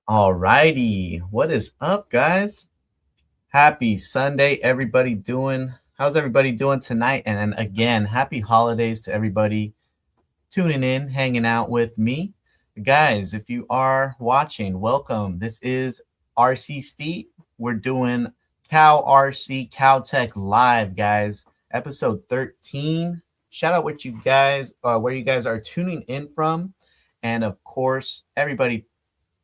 All righty. What is up, guys? Happy Sunday, everybody doing? How's everybody doing tonight? And then again, happy holidays to everybody tuning in, hanging out with me. Guys, if you are watching, welcome. This is RC Steve. We're doing Cow RC Cow Tech Live, guys. Episode 13. Shout out what you guys where you guys are tuning in from. And of course, everybody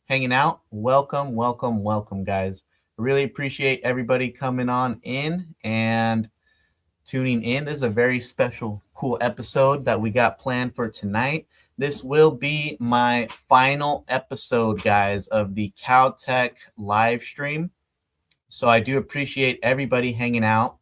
hanging out. Welcome, welcome, welcome, guys. Really appreciate everybody coming on in and tuning in. This is a very special, cool episode that we got planned for tonight. This will be my final episode, guys, of the Cowtech live stream. So I do appreciate everybody hanging out,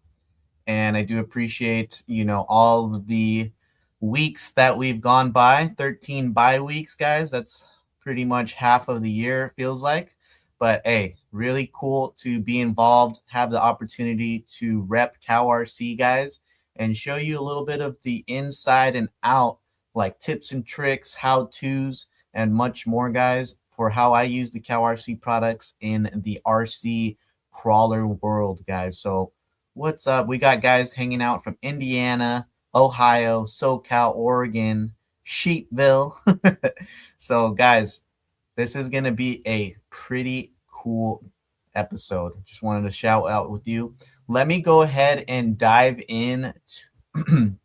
and I do appreciate, all of the weeks that we've gone by. 13 bye weeks, guys. That's pretty much half of the year, it feels like. But hey, really cool to be involved, have the opportunity to rep Cow RC, guys, and show you a little bit of the inside and out, like tips and tricks, how to's, and much more, guys, for how I use the Cow RC products in the RC crawler world, guys. So what's up? We got guys hanging out from Indiana, Ohio, SoCal, Oregon, Sheepville. So, guys, this is going to be a pretty cool episode. Just wanted to shout out with you. Let me go ahead and dive in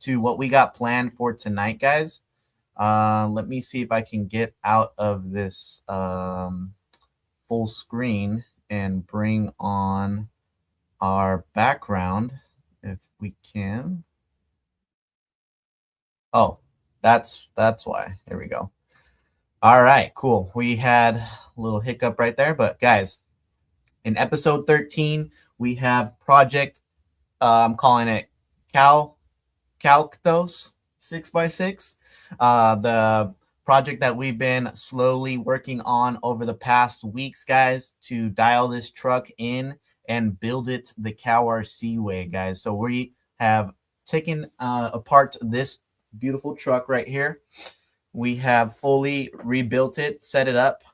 to what we got planned for tonight, guys. Let me see if I can get out of this full screen and bring on our background if we can. Oh, that's why. There we go. All right, cool. We had a little hiccup right there, but guys, in episode 13, we have Project I'm calling it Cowxtos 6x6. The project that we've been slowly working on over the past weeks, guys, to dial this truck in and build it the Cow RC way, guys. So we have taken apart this beautiful truck right here. We have fully rebuilt it, set it up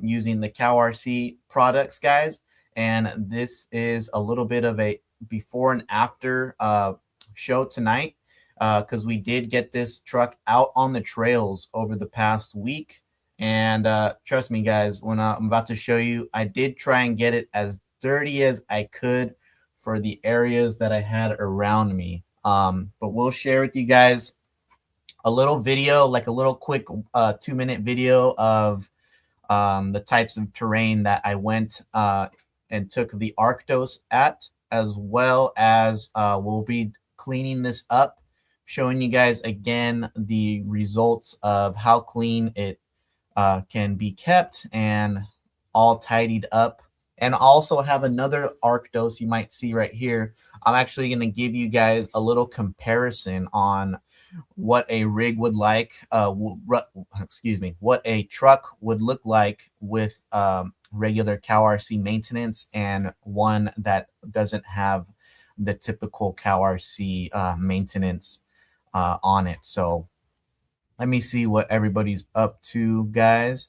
using the Cow RC products, guys. And this is a little bit of a before and after show tonight because we did get this truck out on the trails over the past week. And trust me, guys, when I'm about to show you, I did try and get it as dirty as I could for the areas that I had around me. But we'll share with you guys a little video, like a little quick 2-minute video of the types of terrain that I went and took the Arctos at, as well as we'll be cleaning this up, showing you guys again the results of how clean it can be kept and all tidied up. And also have another Arctos you might see right here. I'm actually going to give you guys a little comparison on what a rig would like, what a truck would look like with regular Cow RC maintenance and one that doesn't have the typical Cow RC maintenance on it. So let me see what everybody's up to, guys.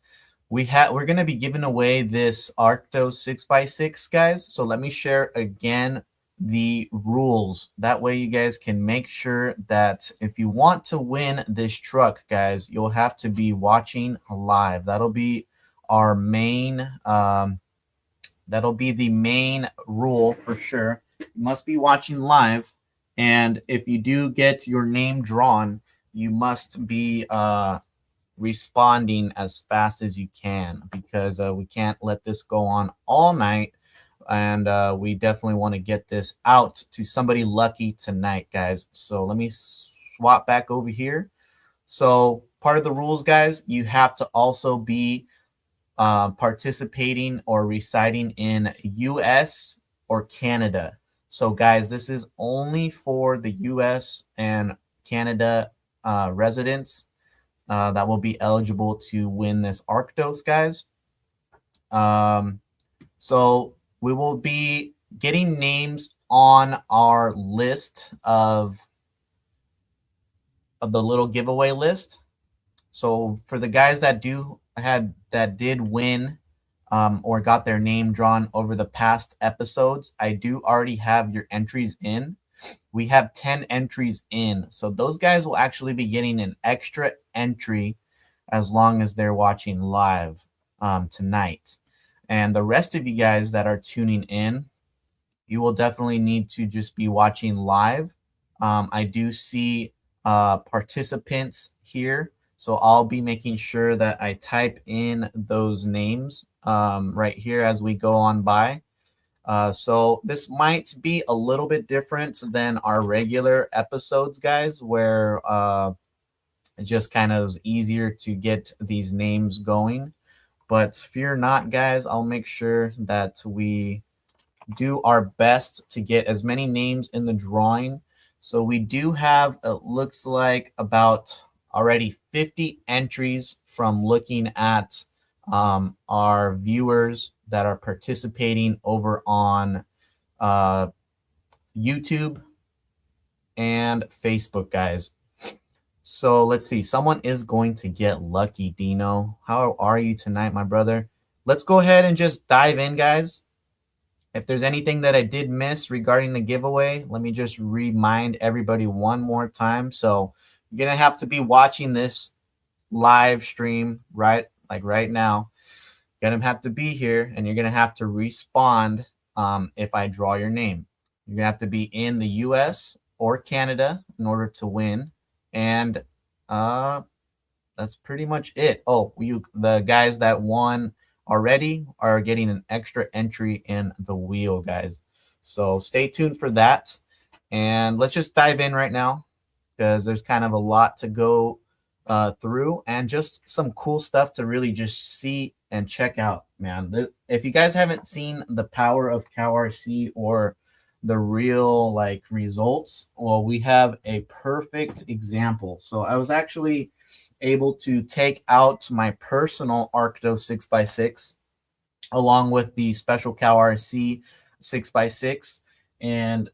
We're gonna be giving away this Arctos 6x6, guys. So let me share again the rules. That way you guys can make sure that if you want to win this truck, guys, you'll have to be watching live. That'll be our main that'll be the main rule for sure. You must be watching live, and if you do get your name drawn, you must be responding as fast as you can, because we can't let this go on all night, and we definitely want to get this out to somebody lucky tonight, guys. So let me swap back over here. So part of the rules, guys, you have to also be participating or residing in US or Canada. So guys, this is only for the US and Canada residents that will be eligible to win this Arctos, guys. So we will be getting names on our list of the little giveaway list. So for the guys that did win or got their name drawn over the past episodes, I do already have your entries in. We have 10 entries in. So those guys will actually be getting an extra entry as long as they're watching live tonight. And the rest of you guys that are tuning in, you will definitely need to just be watching live. I do see participants here. So I'll be making sure that I type in those names right here as we go on by. So this might be a little bit different than our regular episodes, guys, where it just kind of is easier to get these names going. But fear not, guys, I'll make sure that we do our best to get as many names in the drawing. So we do have, it looks like, about already 50 entries from looking at our viewers that are participating over on YouTube and Facebook, guys. So let's see. Someone is going to get lucky, Dino. How are you tonight, my brother? Let's go ahead and just dive in, guys. If there's anything that I did miss regarding the giveaway, let me just remind everybody one more time. So you're going to have to be watching this live stream right now. You're going to have to be here, and you're going to have to respond if I draw your name. You're going to have to be in the US or Canada in order to win. And that's pretty much it. Oh, the guys that won already are getting an extra entry in the wheel, guys. So stay tuned for that. And let's just dive in right now because there's kind of a lot to go through and just some cool stuff to really just see and check out, man. If you guys haven't seen the power of CowRC or the real like results, well, we have a perfect example. So I was actually able to take out my personal Cowxtos 6x6 along with the special CowRC 6x6, and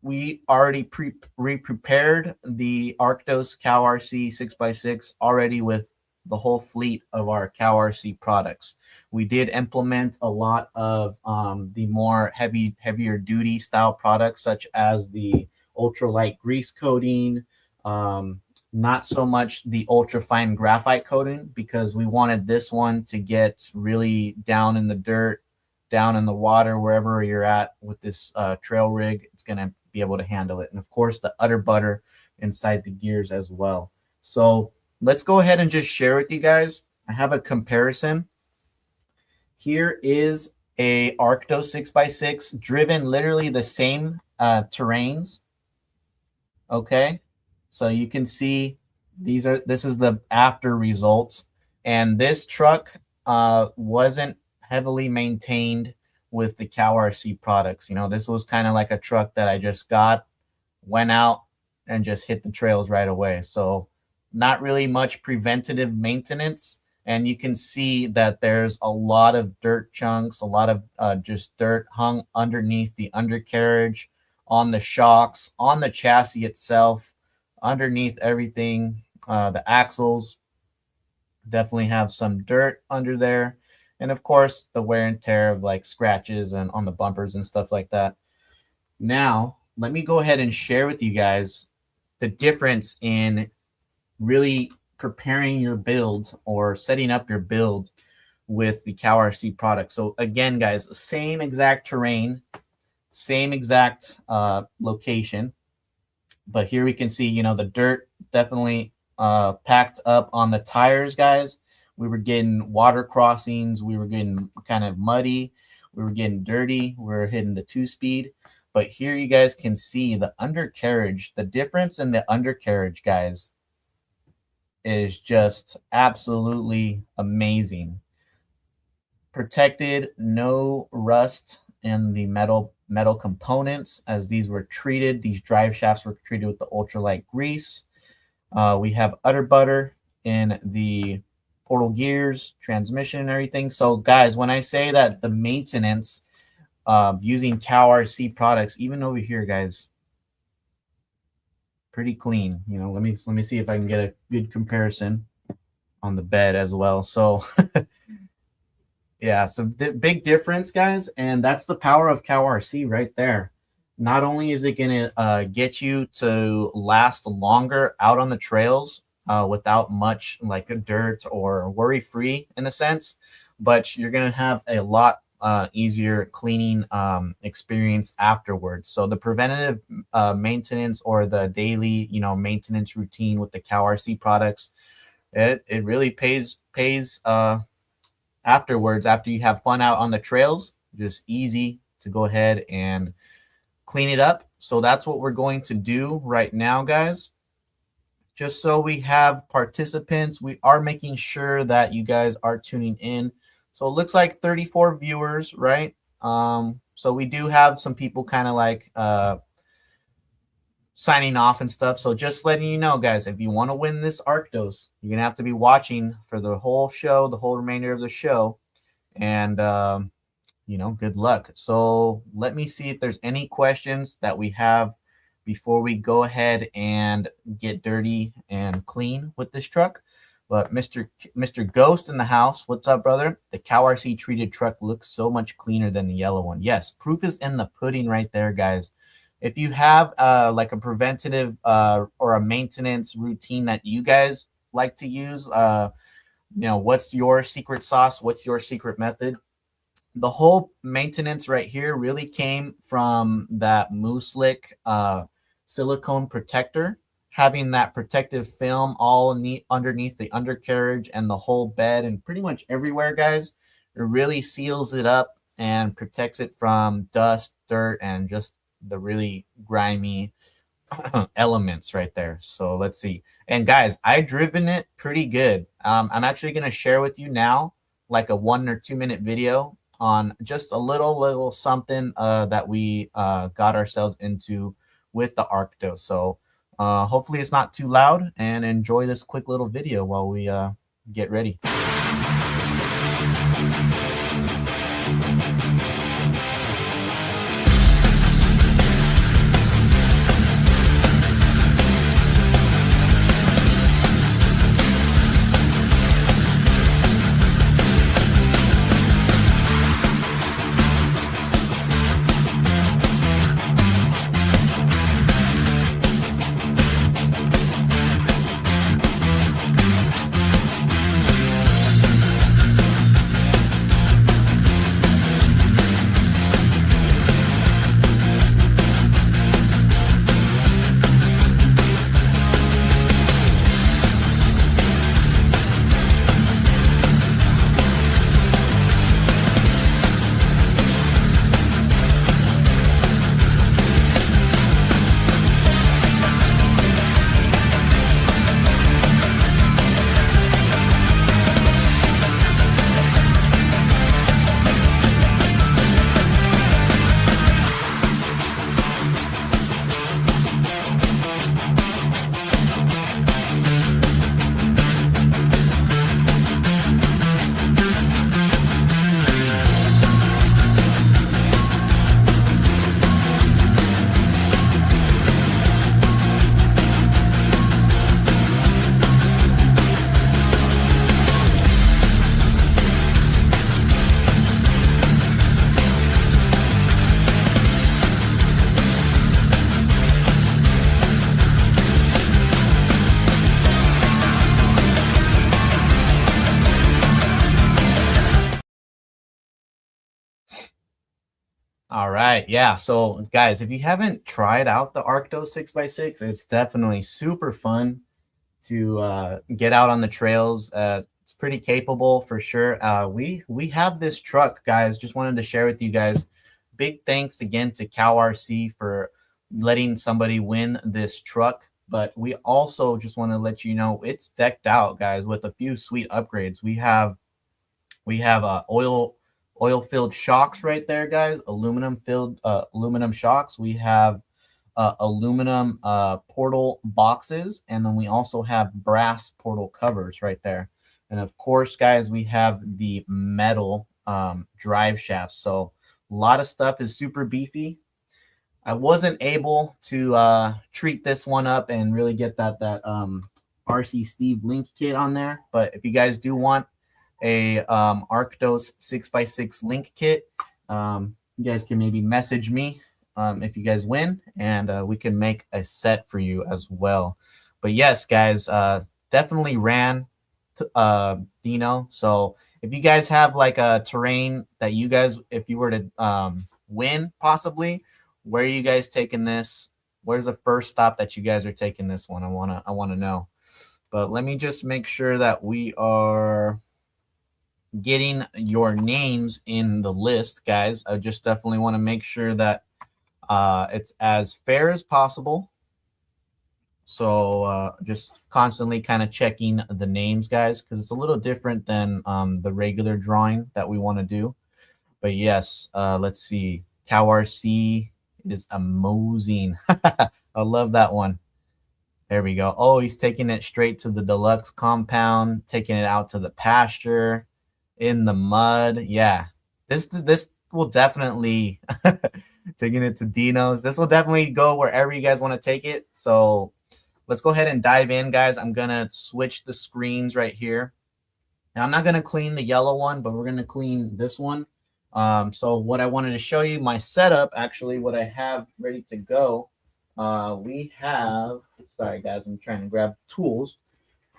we already pre-prepared the Cowxtos CowRC 6x6 already with the whole fleet of our CowRC products. We did implement a lot of the more heavier duty style products, such as the ultralight grease coating, not so much the ultra fine graphite coating, because we wanted this one to get really down in the dirt, down in the water, wherever you're at with this trail rig. It's going to be able to handle it. And of course, the udder butter inside the gears as well. So let's go ahead and just share with you guys. I have a comparison. Here is a Cowxtos 6x6 driven literally the same terrains. Okay, so you can see this is the after results, and this truck wasn't heavily maintained with the CowRC products. You know, this was kind of like a truck that I just got, went out, and just hit the trails right away. So not really much preventative maintenance. And you can see that there's a lot of dirt chunks, a lot of just dirt hung underneath the undercarriage, on the shocks, on the chassis itself, underneath everything. The axles definitely have some dirt under there. And of course, the wear and tear of like scratches and on the bumpers and stuff like that. Now, let me go ahead and share with you guys the difference in really preparing your build or setting up your build with the CowRC product. So again, guys, same exact terrain, same exact location, but here we can see, you know, the dirt definitely packed up on the tires, guys. We were getting water crossings, we were getting kind of muddy, we were getting dirty, we were hitting the 2-speed. But here you guys can see the undercarriage. The difference in the undercarriage, guys, is just absolutely amazing. Protected, no rust in the metal components as these were treated. These drive shafts were treated with the ultralight grease. We have udder butter in the portal gears, transmission, and everything. So guys, when I say that the maintenance of using CowRC products, even over here, guys, pretty clean. You know, let me see if I can get a good comparison on the bed as well. So Yeah, so big difference, guys, and that's the power of Cow RC right there. Not only is it gonna get you to last longer out on the trails without much like dirt or worry free in a sense, but you're gonna have a lot easier cleaning experience afterwards. So the preventative maintenance or the daily, maintenance routine with the Cow RC products, it really pays afterwards, after you have fun out on the trails. Just easy to go ahead and clean it up. So that's what we're going to do right now, guys. Just so we have participants, we are making sure that you guys are tuning in. So it looks like 34 viewers, right? So we do have some people kind of like signing off and stuff. So just letting you know, guys, if you want to win this Arctos, you're gonna have to be watching for the whole show, the whole remainder of the show, and good luck. So let me see if there's any questions that we have before we go ahead and get dirty and clean with this truck. But Mr. Ghost in the house, what's up, brother? The Cow RC treated truck looks so much cleaner than the yellow one. Yes, proof is in the pudding right there, guys. If you have like a preventative or a maintenance routine that you guys like to use, what's your secret sauce? What's your secret method? The whole maintenance right here really came from that Moose Lick silicone protector, having that protective film all underneath the undercarriage and the whole bed and pretty much everywhere, guys. It really seals it up and protects it from dust, dirt, and just the really grimy elements right there. So let's see. And guys, I've driven it pretty good. I'm actually going to share with you now like a 1 or 2 minute video on just a little something that we got ourselves into with the Arctos. So hopefully it's not too loud, and enjoy this quick little video while we get ready. All right. Yeah. So, guys, if you haven't tried out the Arctos 6x6, it's definitely super fun to get out on the trails. It's pretty capable for sure. We have this truck, guys. Just wanted to share with you guys. Big thanks again to Cow RC for letting somebody win this truck. But we also just want to let you know it's decked out, guys, with a few sweet upgrades. We have oil filled shocks right there, guys. Aluminum filled aluminum shocks. We have aluminum portal boxes, and then we also have brass portal covers right there. And of course, guys, we have the metal drive shafts. So a lot of stuff is super beefy. I wasn't able to treat this one up and really get that RC Steve Link kit on there, but if you guys do want a Cowxtos 6x6 link kit. You guys can maybe message me if you guys win, and we can make a set for you as well. But yes, guys, definitely ran Dino. So if you guys have like a terrain that you guys, if you were to win possibly, where are you guys taking this? Where's the first stop that you guys are taking this one? I wanna know. But let me just make sure that we are getting your names in the list, guys. I just definitely want to make sure that it's as fair as possible. So just constantly kind of checking the names, guys, because it's a little different than the regular drawing that we want to do. But yes, let's see. Cowrc is amazing. I love that one. There we go. Oh, he's taking it straight to the deluxe compound, taking it out to the pasture in the mud. Yeah, this will definitely taking it to Dino's. This will definitely go wherever you guys want to take it. So let's go ahead and dive in, guys. I'm gonna switch the screens right here. Now I'm not gonna clean the yellow one, but we're gonna clean this one. So what I wanted to show you, my setup, actually, what I have ready to go. We have, sorry guys, I'm trying to grab tools.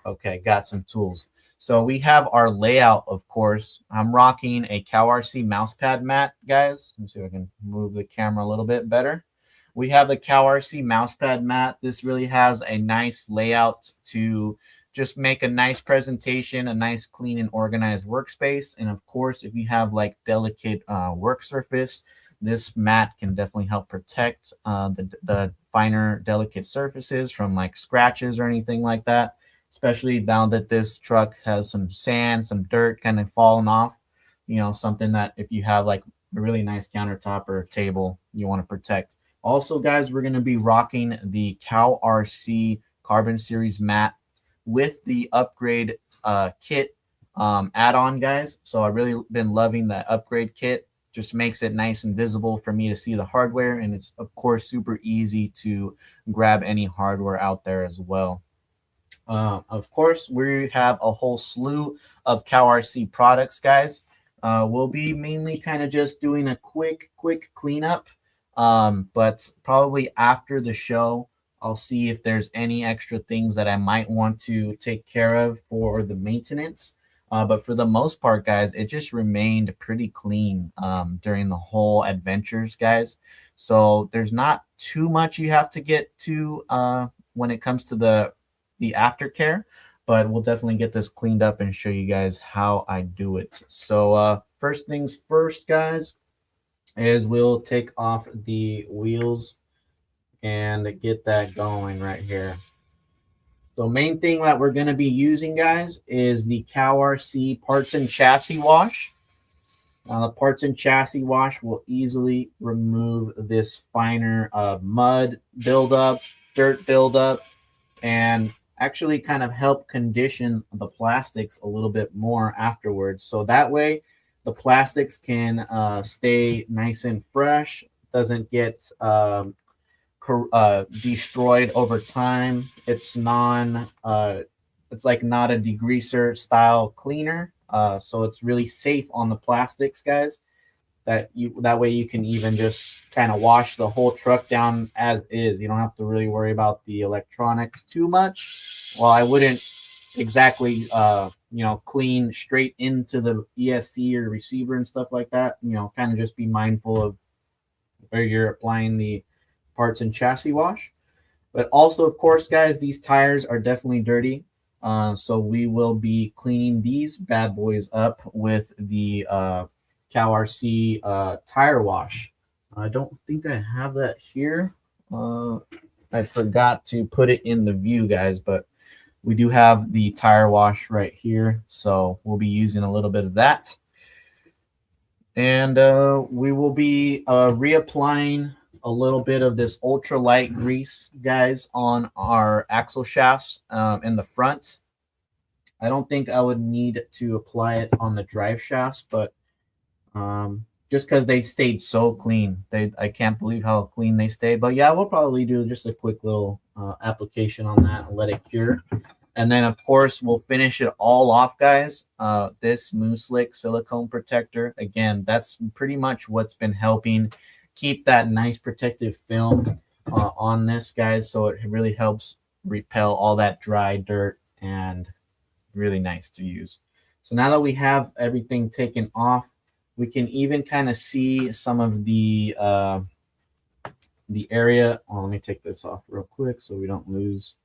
Okay, got some tools. So we have our layout, of course. I'm rocking a Cowrc mousepad mat, guys. Let me see if I can move the camera a little bit better. We have the Cowrc mousepad mat. This really has a nice layout to just make a nice presentation, a nice clean and organized workspace. And of course, if you have like delicate work surface, this mat can definitely help protect the finer, delicate surfaces from like scratches or anything like that, especially now that this truck has some sand, some dirt kind of falling off, you know, something that if you have like a really nice countertop or table, you want to protect. Also, guys, we're going to be rocking the Cowrc Carbon Series mat with the upgrade kit add-on, guys. So I've really been loving that upgrade kit. Just makes it nice and visible for me to see the hardware, and it's of course super easy to grab any hardware out there as well. Of course, we have a whole slew of Cowrc products, guys. We'll be mainly kind of just doing a quick cleanup, but probably after the show, I'll see if there's any extra things that I might want to take care of for the maintenance. But for the most part, guys, it just remained pretty clean during the whole adventures, guys. So there's not too much you have to get to when it comes to the aftercare, but we'll definitely get this cleaned up and show you guys how I do it. So first things first, guys, is we'll take off the wheels and get that going right here. So main thing that we're going to be using, guys, is the Cowrc parts and chassis wash. The parts and chassis wash will easily remove this finer mud buildup, dirt buildup, and actually kind of help condition the plastics a little bit more afterwards. So that way the plastics can stay nice and fresh, doesn't get destroyed over time. It's it's like not a degreaser style cleaner, so it's really safe on the plastics, guys. That way you can even just kind of wash the whole truck down as is. You don't have to really worry about the electronics too much. Well, I wouldn't exactly clean straight into the ESC or receiver and stuff like that. Kind of just be mindful of where you're applying the parts and chassis wash. But also, of course, guys, these tires are definitely dirty, so we will be cleaning these bad boys up with the Cowrc tire wash. I don't think I have that here. I forgot to put it in the view, guys, but we do have the tire wash right here, so we'll be using a little bit of that. And we will be reapplying a little bit of this ultralight grease, guys, on our axle shafts in the front. I don't think I would need to apply it on the drive shafts, but just because they stayed so clean, I can't believe how clean they stayed. But yeah, we'll probably do just a quick little application on that and let it cure. And then, of course, we'll finish it all off, guys. This Moose Lick silicone protector. Again, that's pretty much what's been helping keep that nice protective film on this, guys. So it really helps repel all that dry dirt and really nice to use. So now that we have everything taken off, we can even kind of see some of the area. Oh, let me take this off real quick so we don't lose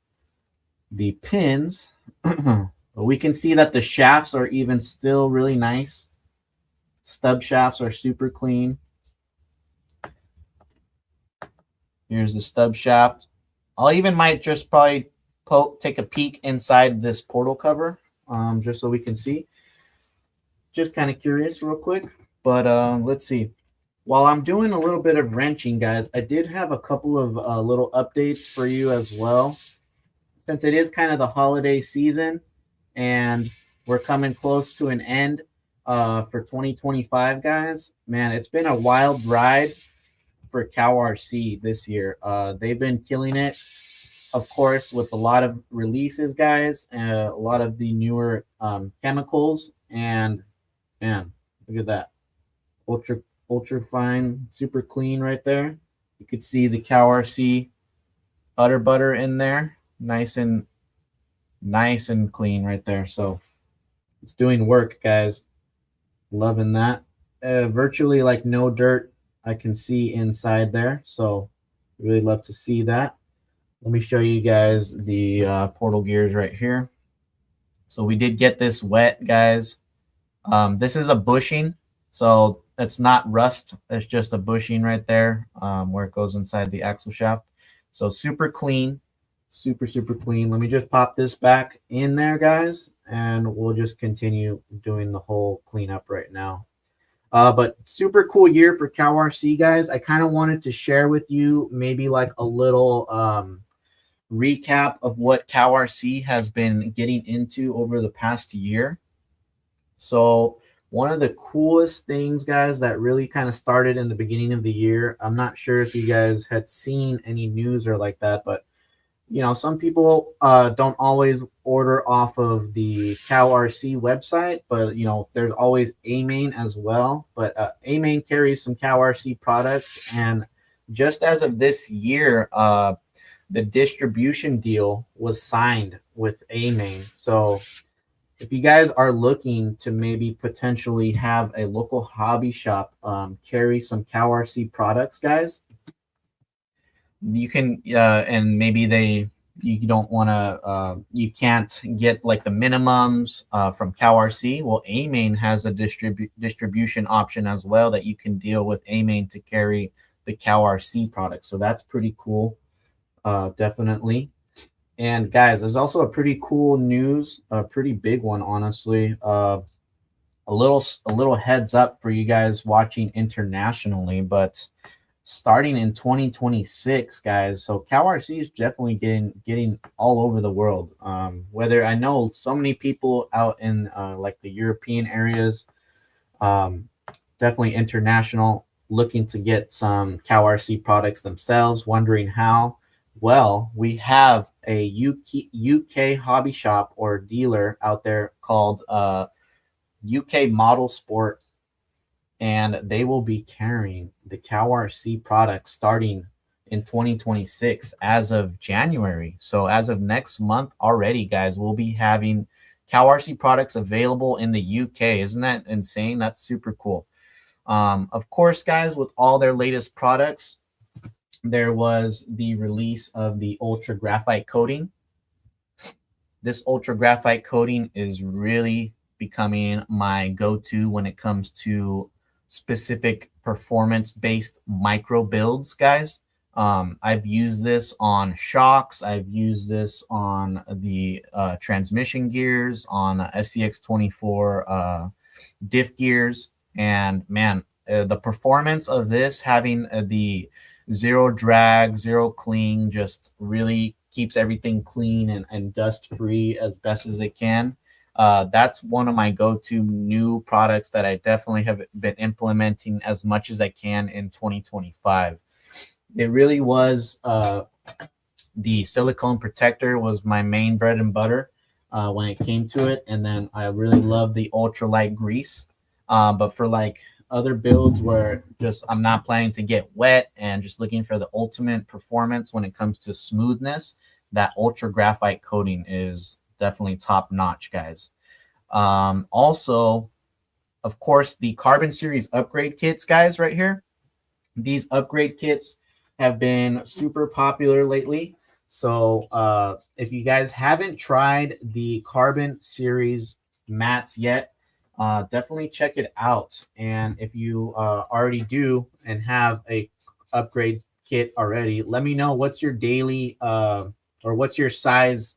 the pins. But we can see that the shafts are even still really nice. Stub shafts are super clean. Here's the stub shaft. I'll even might just probably take a peek inside this portal cover, just so we can see. Just kind of curious real quick. But let's see. While I'm doing a little bit of wrenching, guys, I did have a couple of little updates for you as well. Since it is kind of the holiday season and we're coming close to an end for 2025, guys, man, it's been a wild ride for CowRC this year. They've been killing it, of course, with a lot of releases, guys, and a lot of the newer chemicals. And man, look at that. Ultra fine, super clean right there. You could see the CowRC Utter Butter in there. Nice and clean right there. So it's doing work, guys. Loving that. Virtually like no dirt I can see inside there. So really love to see that. Let me show you guys the portal gears right here. So we did get this wet, guys. This is a bushing. So it's not rust. It's just a bushing right there where it goes inside the axle shaft. So super clean. Super clean. Let me just pop this back in there, guys, and we'll just continue doing the whole cleanup right now. But super cool year for CowRC, guys. I kind of wanted to share with you maybe like a little recap of what CowRC has been getting into over the past year. So one of the coolest things, guys, that really kind of started in the beginning of the year. I'm not sure if you guys had seen any news or like that, but you know, some people don't always order off of the CowRC website, but you know, there's always A-Main as well. But A-Main carries some CowRC products, and just as of this year, the distribution deal was signed with A-Main. So if you guys are looking to maybe potentially have a local hobby shop carry some CowRC products, guys, you can and maybe you don't want to you can't get like the minimums from CowRC. Well, A-Main has a distribution option as well that you can deal with A-Main to carry the CowRC product. So that's pretty cool, definitely. And guys, there's also a pretty cool news, a pretty big one, honestly. A little heads up for you guys watching internationally, but starting in 2026, guys. So CowRC is definitely getting all over the world. Whether I know so many people out in like the European areas, definitely international, looking to get some CowRC products themselves, wondering how. Well, we have a UK hobby shop or dealer out there called UK Model Sport, and they will be carrying the CowRC products starting in 2026 as of January. So as of next month already, guys, we'll be having CowRC products available in the UK. Isn't that insane? That's super cool. Of course, guys, with all their latest products, there was the release of the Ultra Graphite coating. This Ultra Graphite coating is really becoming my go-to when it comes to specific performance-based micro builds, guys. I've used this on shocks. I've used this on the transmission gears, on SCX24 diff gears. And man, the performance of this, having the zero drag, zero cling, just really keeps everything clean and dust free as best as it can. That's one of my go-to new products that I definitely have been implementing as much as I can in 2025. It really was the silicone protector was my main bread and butter. when it came to it. And then I really love the ultralight grease. But for like other builds where just I'm not planning to get wet and just looking for the ultimate performance when it comes to smoothness, that ultra graphite coating is definitely top notch, guys. Also, of course, the Carbon Series upgrade kits, guys, right here. These upgrade kits have been super popular lately. So if you guys haven't tried the Carbon Series mats yet, definitely check it out. And if you already do and have a upgrade kit already, let me know what's your daily or what's your size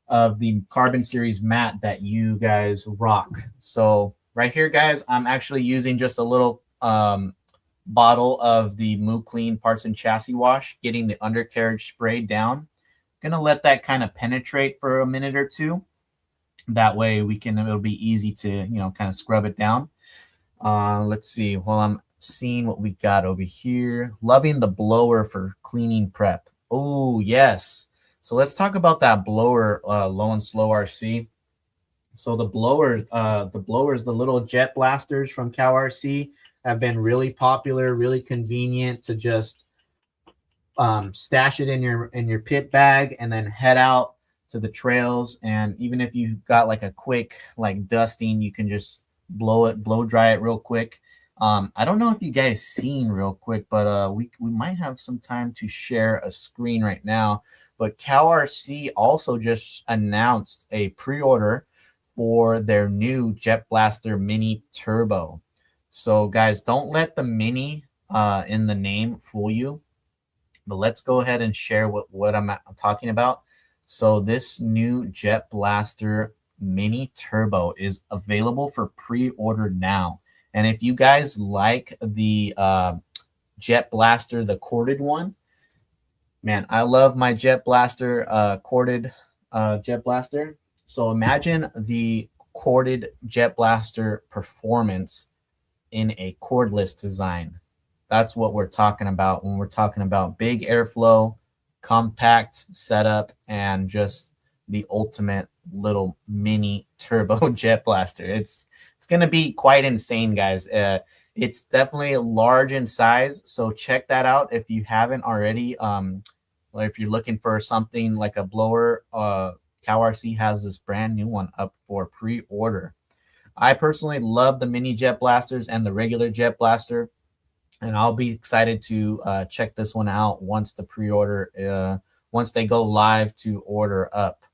of the Carbon Series mat that you guys rock. So right here, guys, I'm actually using just a little bottle of the Moo Clean parts and chassis wash, getting the undercarriage sprayed down. Gonna let that kind of penetrate for a minute or two. That way it'll be easy to, kind of scrub it down. Let's see. While I'm seeing what we got over here. Loving the blower for cleaning prep. Oh, yes. So let's talk about that blower, Low and Slow RC. So the blowers, the little jet blasters from Cow RC have been really popular, really convenient to just stash it in your pit bag and then head out to the trails. And even if you got like a quick like dusting, you can just blow dry it real quick. I don't know if you guys seen real quick, but we might have some time to share a screen right now. But Cow RC also just announced a pre-order for their new Jet Blaster Mini Turbo. So guys, don't let the mini in the name fool you. But let's go ahead and share what I'm talking about. So this new Jet Blaster Mini Turbo is available for pre-order now. And if you guys like the Jet Blaster, the corded one, man, I love my Jet Blaster corded Jet Blaster. So imagine the corded Jet Blaster performance in a cordless design. That's what we're talking about when we're talking about big airflow, compact setup, and just the ultimate little mini turbo Jet Blaster. It's going to be quite insane, guys. It's definitely large in size, so check that out if you haven't already. Or if you're looking for something like a blower, Cow RC has this brand new one up for pre-order. I personally love the mini Jet Blasters and the regular Jet Blaster, and I'll be excited to check this one out once the pre-order, once they go live to order up.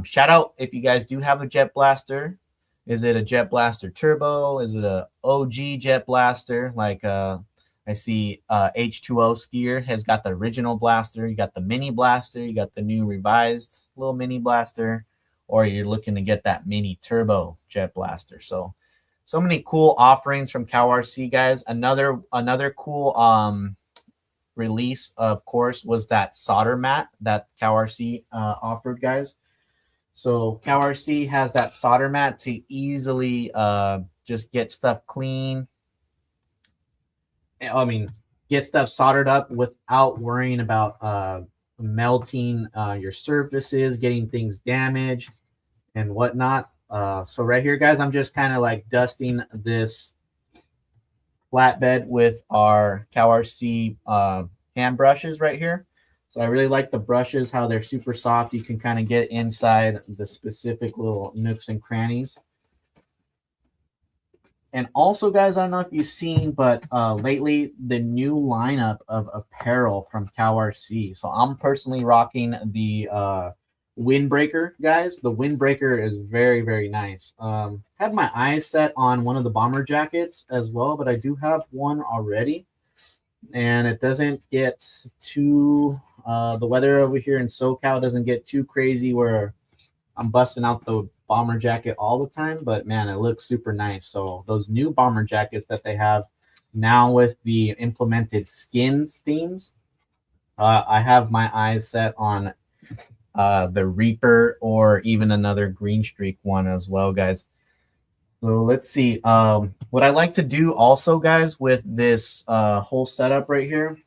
Shout out if you guys do have a Jet Blaster. Is it a Jet Blaster Turbo? Is it a OG Jet Blaster? Like I see H2O Skier has got the original blaster. You got the mini blaster. You got the new revised little mini blaster. Or you're looking to get that mini turbo Jet Blaster. So many cool offerings from Cow RC, guys. Another cool release, of course, was that solder mat that Cow RC offered, guys. So Cow RC has that solder mat to easily just get stuff clean. I mean, get stuff soldered up without worrying about melting your surfaces, getting things damaged and whatnot. So right here, guys, I'm just kind of like dusting this flatbed with our Cow RC hand brushes right here. So I really like the brushes, how they're super soft. You can kind of get inside the specific little nooks and crannies. And also, guys, I don't know if you've seen, but lately the new lineup of apparel from Cow RC. So I'm personally rocking the windbreaker, guys. The windbreaker is very, very nice. Have my eyes set on one of the bomber jackets as well, but I do have one already. And it doesn't get too, the weather over here in SoCal doesn't get too crazy where I'm busting out the bomber jacket all the time, but man, it looks super nice. So those new bomber jackets that they have now with the implemented skins themes, I have my eyes set on the Reaper or even another Green Streak one as well, guys. So let's see. What I like to do also, guys, with this whole setup right here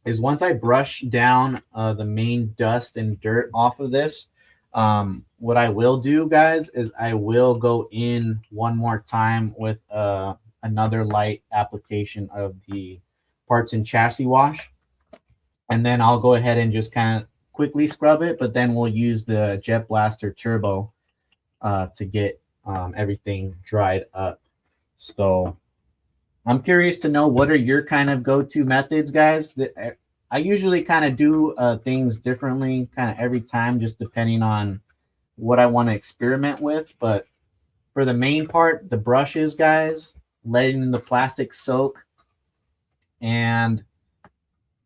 is once I brush down the main dust and dirt off of this, What I will do, guys, is I will go in one more time with another light application of the parts and chassis wash, and then I'll go ahead and just kind of quickly scrub it. But then we'll use the Jet Blaster Turbo to get everything dried up. So I'm curious to know, what are your kind of go-to methods, guys? I usually kind of do things differently kind of every time, just depending on what I want to experiment with. But for the main part, the brushes, guys, letting the plastic soak and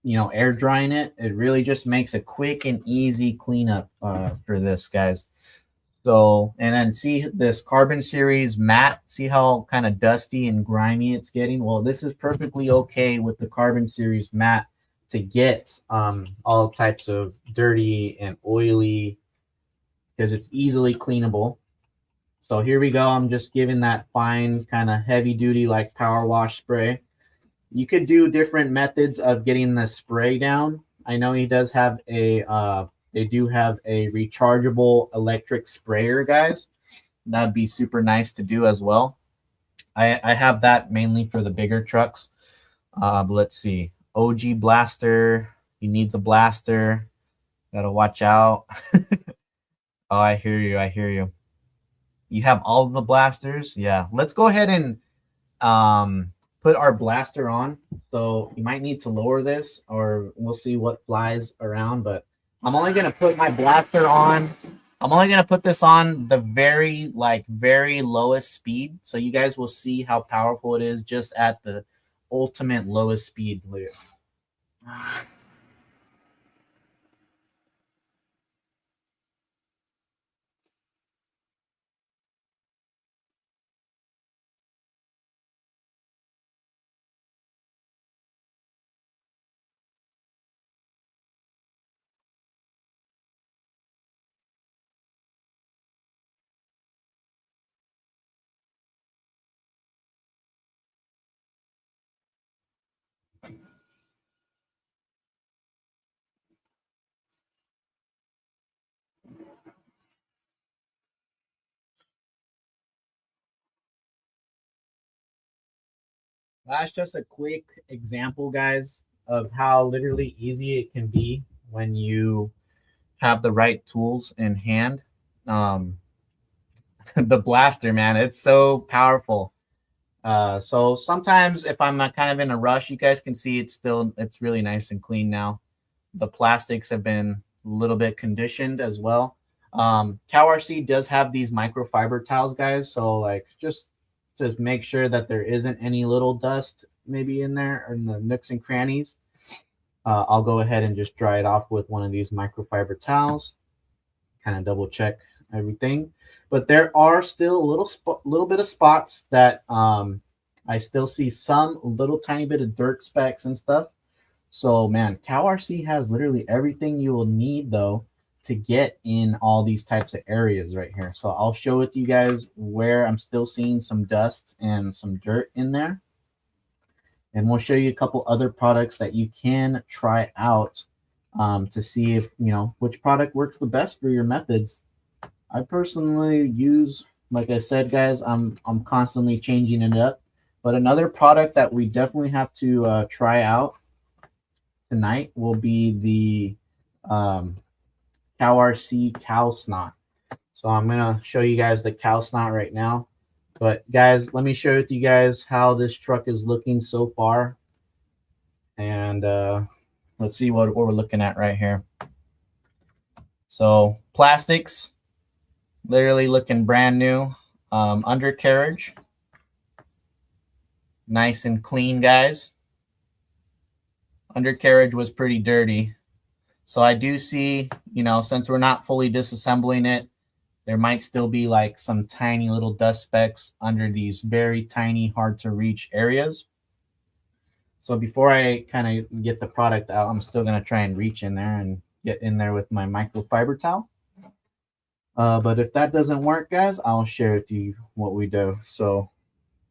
air drying it, it really just makes a quick and easy cleanup for this, guys. So, and then see this Carbon Series matte, see how kind of dusty and grimy it's getting? Well, this is perfectly okay with the Carbon Series matte to get all types of dirty and oily, because it's easily cleanable. So here we go. I'm just giving that fine kind of heavy duty like power wash spray. You could do different methods of getting the spray down. I know he does have they do have a rechargeable electric sprayer, guys. That'd be super nice to do as well. I have that mainly for the bigger trucks. Let's see. OG blaster. He needs a blaster. Gotta watch out. Oh, I hear you. I hear you. You have all of the blasters? Yeah. Let's go ahead and put our blaster on. So you might need to lower this, or we'll see what flies around. But I'm only going to put my blaster on. I'm only going to put this on the very lowest speed. So you guys will see how powerful it is just at the ultimate lowest speed. That's just a quick example, guys, of how literally easy it can be when you have the right tools in hand. Um, the blaster, man, it's so powerful. So sometimes if I'm kind of in a rush, you guys can see it's really nice and clean now. The plastics have been a little bit conditioned as well. CowRC does have these microfiber towels, guys. So like just to make sure that there isn't any little dust maybe in there or in the nooks and crannies, I'll go ahead and just dry it off with one of these microfiber towels. Kind of double check everything. But there are still a little bit of spots that I still see some little tiny bit of dirt specks and stuff. So man, CowRC has literally everything you will need though to get in all these types of areas right here. So I'll show it to you guys where I'm still seeing some dust and some dirt in there. And we'll show you a couple other products that you can try out to see if which product works the best for your methods. I personally use, like I said, guys, I'm constantly changing it up. But another product that we definitely have to try out tonight will be the CowRC cow snot. So I'm gonna show you guys the cow snot right now. But guys, let me show you guys how this truck is looking so far. And let's see what we're looking at right here. So plastics, literally looking brand new. Undercarriage, nice and clean, guys. Undercarriage was pretty dirty. So I do see, since we're not fully disassembling it, there might still be like some tiny little dust specks under these very tiny, hard to reach areas. So before I kind of get the product out, I'm still going to try and reach in there and get in there with my microfiber towel. But if that doesn't work, guys, I'll share with you what we do. So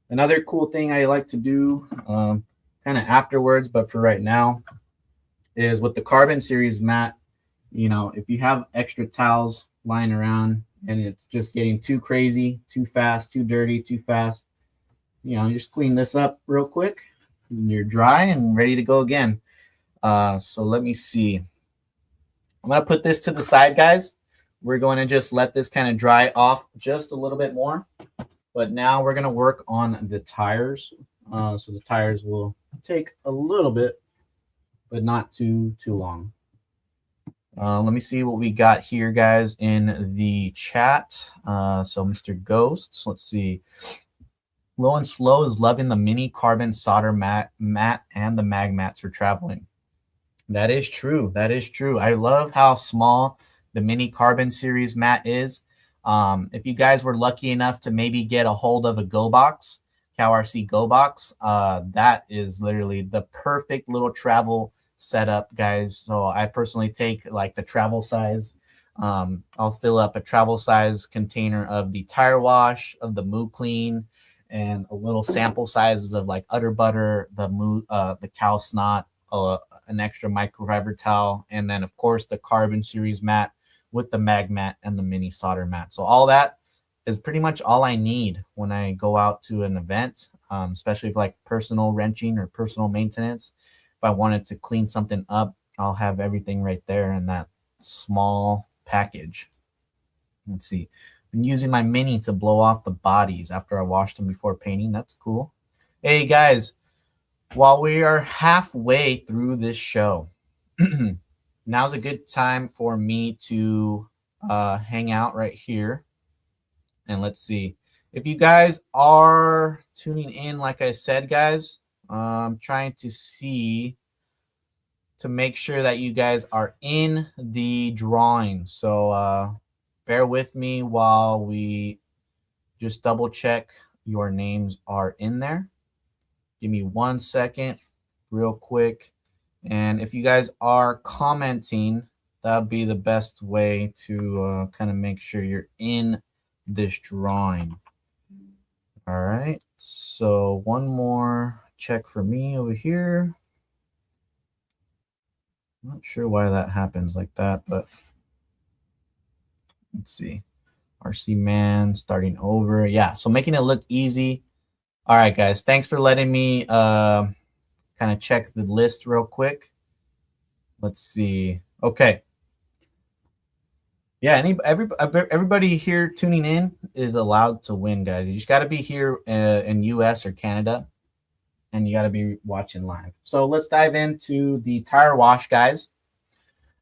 another cool thing I like to do kind of afterwards, but for right now, is with the Carbon Series matte, if you have extra towels, lying around and it's just getting too crazy, too fast, too dirty, too fast, you know, just clean this up real quick. You're dry and ready to go again. So let me see. I'm going to put this to the side, guys. We're going to just let this kind of dry off just a little bit more. But now we're going to work on the tires. So the tires will take a little bit, but not too long. Let me see what we got here, guys, in the chat. So Mr. Ghosts, let's see. Low and Slow is loving the mini carbon solder mat and the mag mats for traveling. That is true. That is true. I love how small the mini carbon series mat is. If you guys were lucky enough to maybe get a hold of a Go Box, CowRC Go Box, that is literally the perfect little travel setup, guys. So I personally take like the travel size. I'll fill up a travel size container of the tire wash, of the Moo Clean, and a little sample sizes of like Udder Butter, the cow snot, an extra microfiber towel, and then of course the carbon series mat with the mag mat and the mini solder mat. So all that is pretty much all I need when I go out to an event, especially if like personal wrenching or personal maintenance. If I wanted to clean something up, I'll have everything right there in that small package. Let's see. I'm using my mini to blow off the bodies after I washed them before painting. That's cool. Hey guys, while we are halfway through this show, now's a good time for me to hang out right here. And let's see. If you guys are tuning in, like I said, guys, I'm trying to see to make sure that you guys are in the drawing. So bear with me while we just double check your names are in there. Give me 1 second real quick. And if you guys are commenting, that would be the best way to kind of make sure you're in this drawing. All right. So one more check for me over here. Not sure why that happens like that, but let's see. RC Man starting over. Yeah, so making it look easy. All right, guys. Thanks for letting me kind of check the list real quick. Let's see. Okay. Yeah, everybody here tuning in is allowed to win, guys. You just got to be here in US or Canada, and you got to be watching live. So let's dive into the tire wash, guys.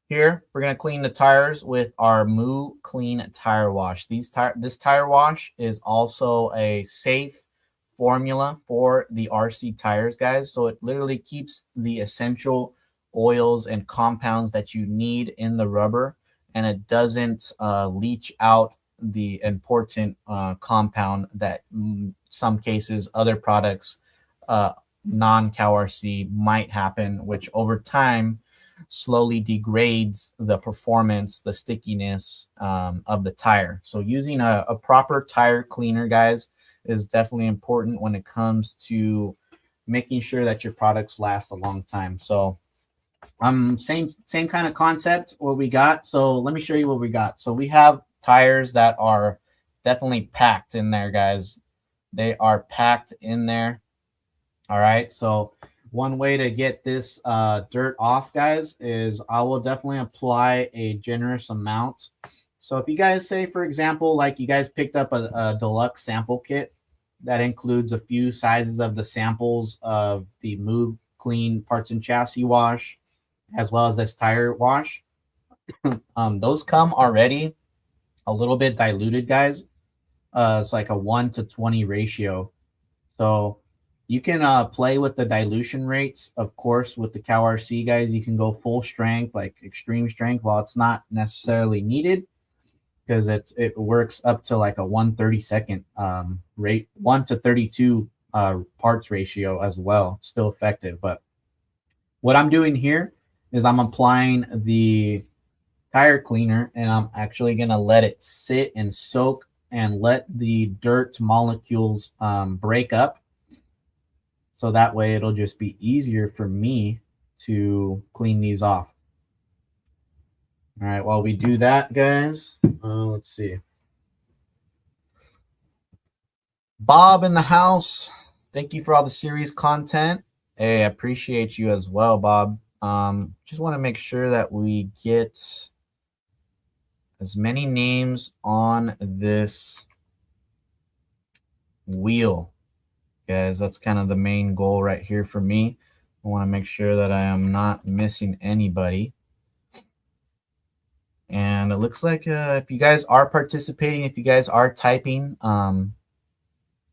Here, we're going to clean the tires with our Moo Clean Tire Wash. This tire wash is also a safe formula for the RC tires, guys. So it literally keeps the essential oils and compounds that you need in the rubber, and it doesn't leach out the important compound that in some cases other products, non-CowRC, might happen, which over time slowly degrades the performance, the stickiness of the tire. So using a proper tire cleaner, guys, is definitely important when it comes to making sure that your products last a long time. So same kind of concept what we got. So let me show you what we got. So we have tires that are definitely packed in there, guys. They are packed in there. All right. So one way to get this dirt off, guys, is I will definitely apply a generous amount. So if you guys say, for example, like you guys picked up a deluxe sample kit that includes a few sizes of the samples of the Moo Clean parts and chassis wash, as well as this tire wash, those come already a little bit diluted, guys. It's like a 1-to-20 ratio. So you can play with the dilution rates, of course, with the CowRC, guys. You can go full strength, like extreme strength, while it's not necessarily needed, because it works up to like a 1/32 rate, 1-to-32 parts ratio as well, still effective. But what I'm doing here is I'm applying the tire cleaner, and I'm actually gonna let it sit and soak and let the dirt molecules break up. So that way it'll just be easier for me to clean these off. All right, while we do that, guys, Let's see. Bob in the house. Thank you for all the series content. Hey, I appreciate you as well, Bob. Just want to make sure that we get as many names on this wheel, guys. That's kind of the main goal right here for me. I want to make sure that I am not missing anybody. And it looks like if you guys are participating, if you guys are typing,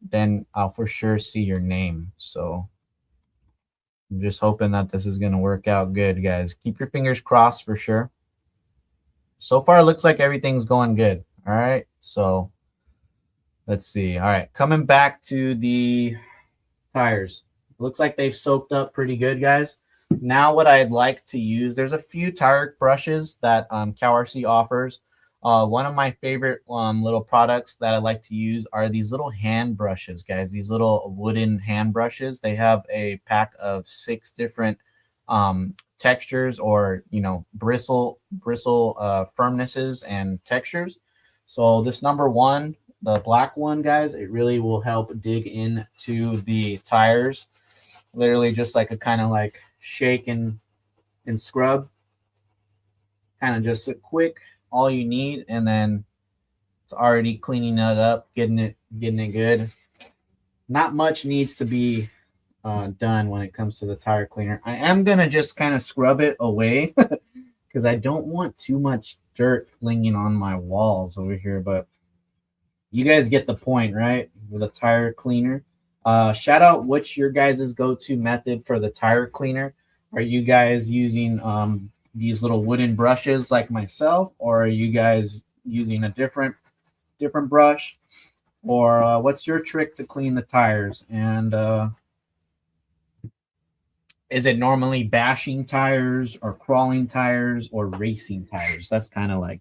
then I'll for sure see your name. So I'm just hoping that this is going to work out good, guys. Keep your fingers crossed for sure. So far, it looks like everything's going good. All right. So let's see. All right. Coming back to the tires. Looks like they've soaked up pretty good, guys. Now what I'd like to use, there's a few tire brushes that Cowxtos offers. One of my favorite little products that I like to use are these little hand brushes, guys. These little wooden hand brushes. They have a pack of 6 different textures, or bristle firmnesses and textures. So this number 1, the black one, guys, it really will help dig into the tires. Literally just like a kind of like shake and scrub. Kind of just a quick, all you need, and then it's already cleaning it up, getting it good. Not much needs to be done when it comes to the tire cleaner. I am gonna just kind of scrub it away because I don't want too much dirt flinging on my walls over here, but you guys get the point, right? With a tire cleaner. Shout out, what's your guys' go-to method for the tire cleaner? Are you guys using these little wooden brushes like myself, or are you guys using a different brush? Or what's your trick to clean the tires? And is it normally bashing tires or crawling tires or racing tires? That's kind of like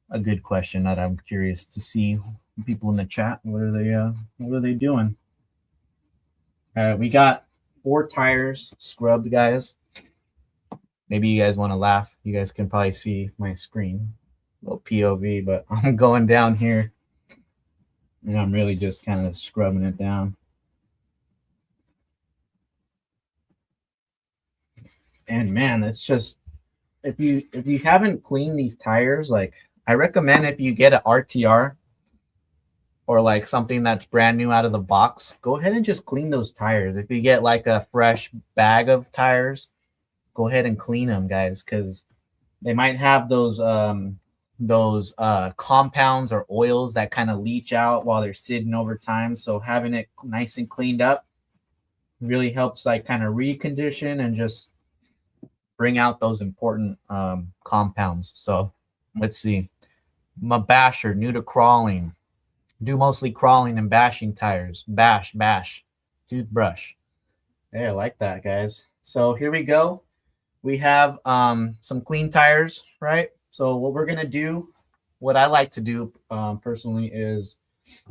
a good question that I'm curious to see people in the chat. What are they doing? We got 4 tires scrubbed, guys. Maybe you guys want to laugh. You guys can probably see my screen, a little POV, but I'm going down here and I'm really just kind of scrubbing it down. And man, it's just, if you haven't cleaned these tires, like I recommend, if you get an RTR or like something that's brand new out of the box, go ahead and just clean those tires. If you get like a fresh bag of tires, go ahead and clean them, guys, because they might have those compounds or oils that kind of leach out while they're sitting over time. So having it nice and cleaned up really helps, like kind of recondition and just bring out those important compounds. So let's see. I'm a basher, new to crawling. Do mostly crawling and bashing tires. Bash. Toothbrush. Hey, I like that, guys. So here we go. We have some clean tires, right? So what we're going to do, what I like to do personally, is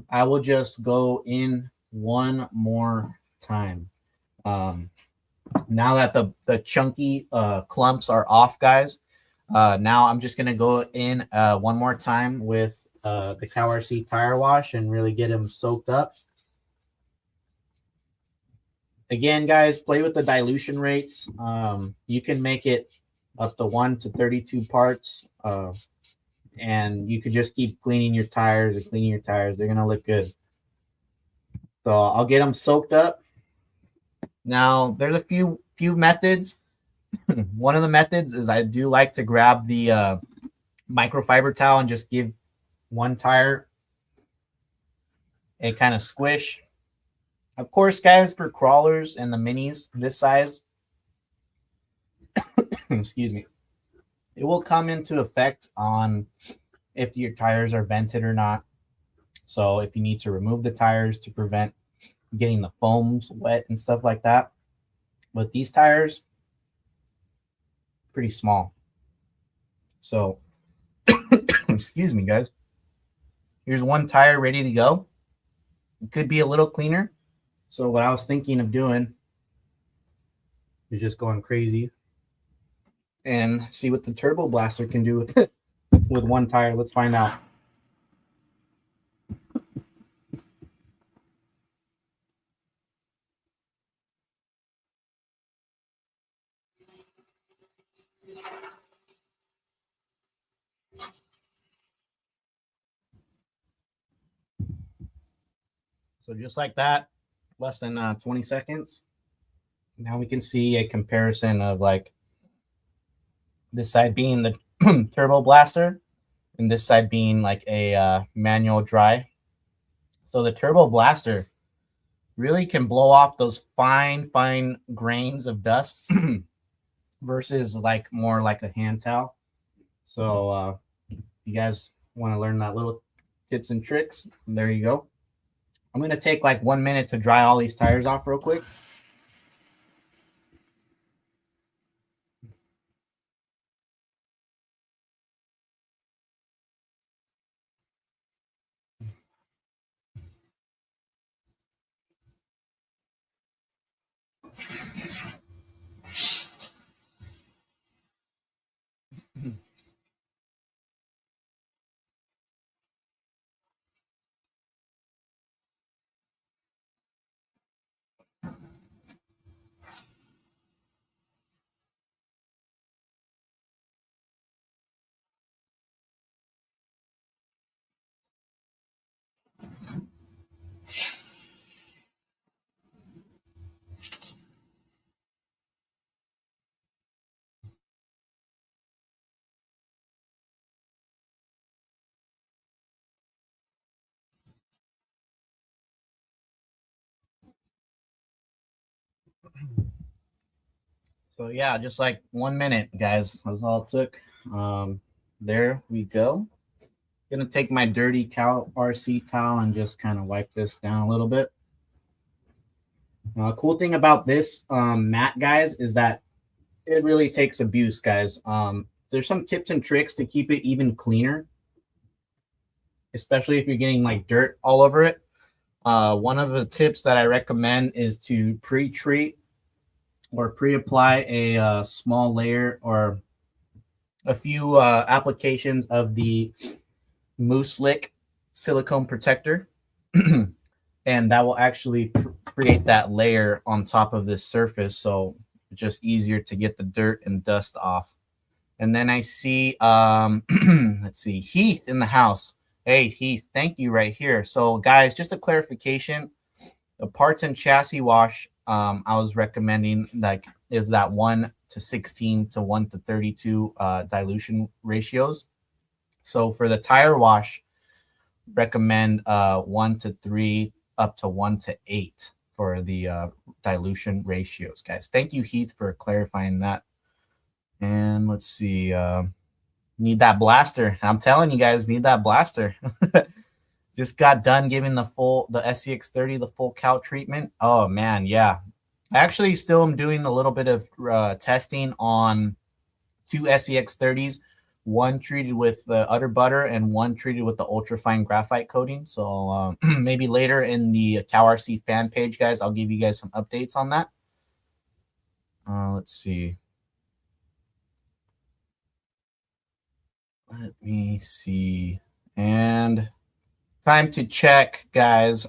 I will just go in one more time. Now that the chunky clumps are off, guys, now I'm just going to go in one more time with the Cowxtos tire wash and really get them soaked up. Again, guys, play with the dilution rates. You can make it up to 1 to 32 parts, and you could just keep cleaning your tires and cleaning your tires. They're going to look good. So I'll get them soaked up. Now, there's a few methods. One of the methods is I do like to grab the microfiber towel and just give one tire a kind of squish. Of course, guys, for crawlers and the minis this size, excuse me, it will come into effect on if your tires are vented or not. So if you need to remove the tires to prevent getting the foams wet and stuff like that. But these tires, pretty small. So, excuse me, guys. Here's one tire ready to go. It could be a little cleaner. So what I was thinking of doing is just going crazy and see what the turbo blaster can do with with one tire? Let's find out. So just like that, less than 20 seconds. Now we can see a comparison of like this side being the turbo blaster and this side being like a manual dry. So the turbo blaster really can blow off those fine grains of dust versus like more like a hand towel. So you guys want to learn that little tips and tricks, there you go. I'm going to take like 1 minute to dry all these tires off real quick. So yeah, just like 1 minute, guys. That's all it took. There we go. Gonna take my dirty cow RC towel and just kind of wipe this down a little bit. Cool thing about this mat, guys, is that it really takes abuse, guys. There's some tips and tricks to keep it even cleaner, especially if you're getting like dirt all over it. One of the tips that I recommend is to pre-treat or pre-apply a small layer or a few applications of the Moose Slick silicone protector. And that will actually create that layer on top of this surface, so it's just easier to get the dirt and dust off. And then I see let's see, Heath in the house. Hey Heath, thank you right here. So guys, just a clarification, the parts and chassis wash I was recommending like is that 1:16 to 1:32 dilution ratios. So for the tire wash, recommend 1:3 up to 1:8 for the dilution ratios, guys. Thank you, Heath, for clarifying that. And let's see, need that blaster. I'm telling you guys, need that blaster. Just got done giving the SCX30 the full cow treatment. Oh man, yeah. I actually still am doing a little bit of testing on 2 SCX30s, one treated with the udder butter and one treated with the ultrafine graphite coating. So maybe later in the CowRC fan page, guys, I'll give you guys some updates on that. Let's see. Let me see. And time to check, guys.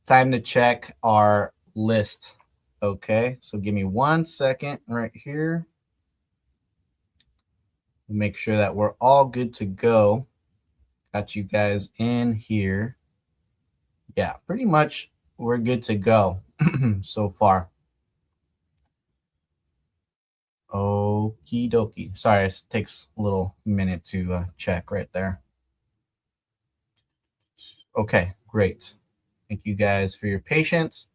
Time to check our list. Okay, so give me 1 second right here. Make sure that we're all good to go. Got you guys in here. Yeah, pretty much we're good to go so far. Okie dokie. Sorry, it takes a little minute to check right there. Okay, great. Thank you guys for your patience.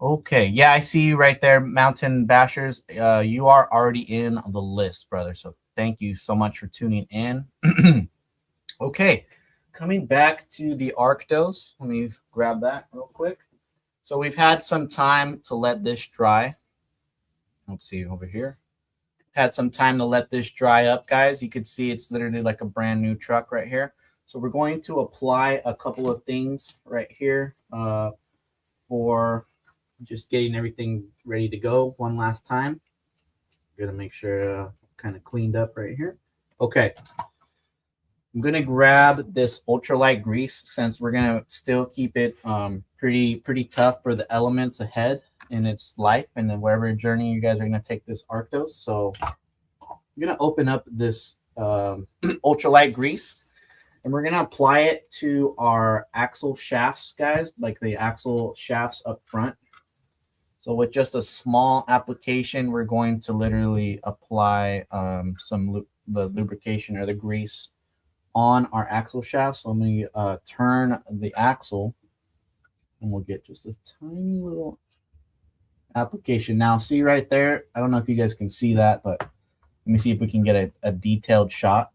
Okay, yeah, I see you right there, Mountain Bashers. You are already in the list, brother. So thank you so much for tuning in. Okay, coming back to the Cowxtos. Let me grab that real quick. So we've had some time to let this dry. Let's see over here. Had some time to let this dry up, guys. You can see it's literally like a brand new truck right here. So we're going to apply a couple of things right here for just getting everything ready to go one last time. Gonna make sure kind of cleaned up right here. Okay. I'm gonna grab this ultralight grease since we're gonna still keep it pretty tough for the elements ahead in its life and then wherever journey you guys are gonna take this Cowxtos. So I'm gonna open up this ultralight grease and we're gonna apply it to our axle shafts, guys, like the axle shafts up front. So with just a small application, we're going to literally apply the lubrication or the grease on our axle shaft. So let me turn the axle and we'll get just a tiny little application. Now see right there, I don't know if you guys can see that, but let me see if we can get a detailed shot.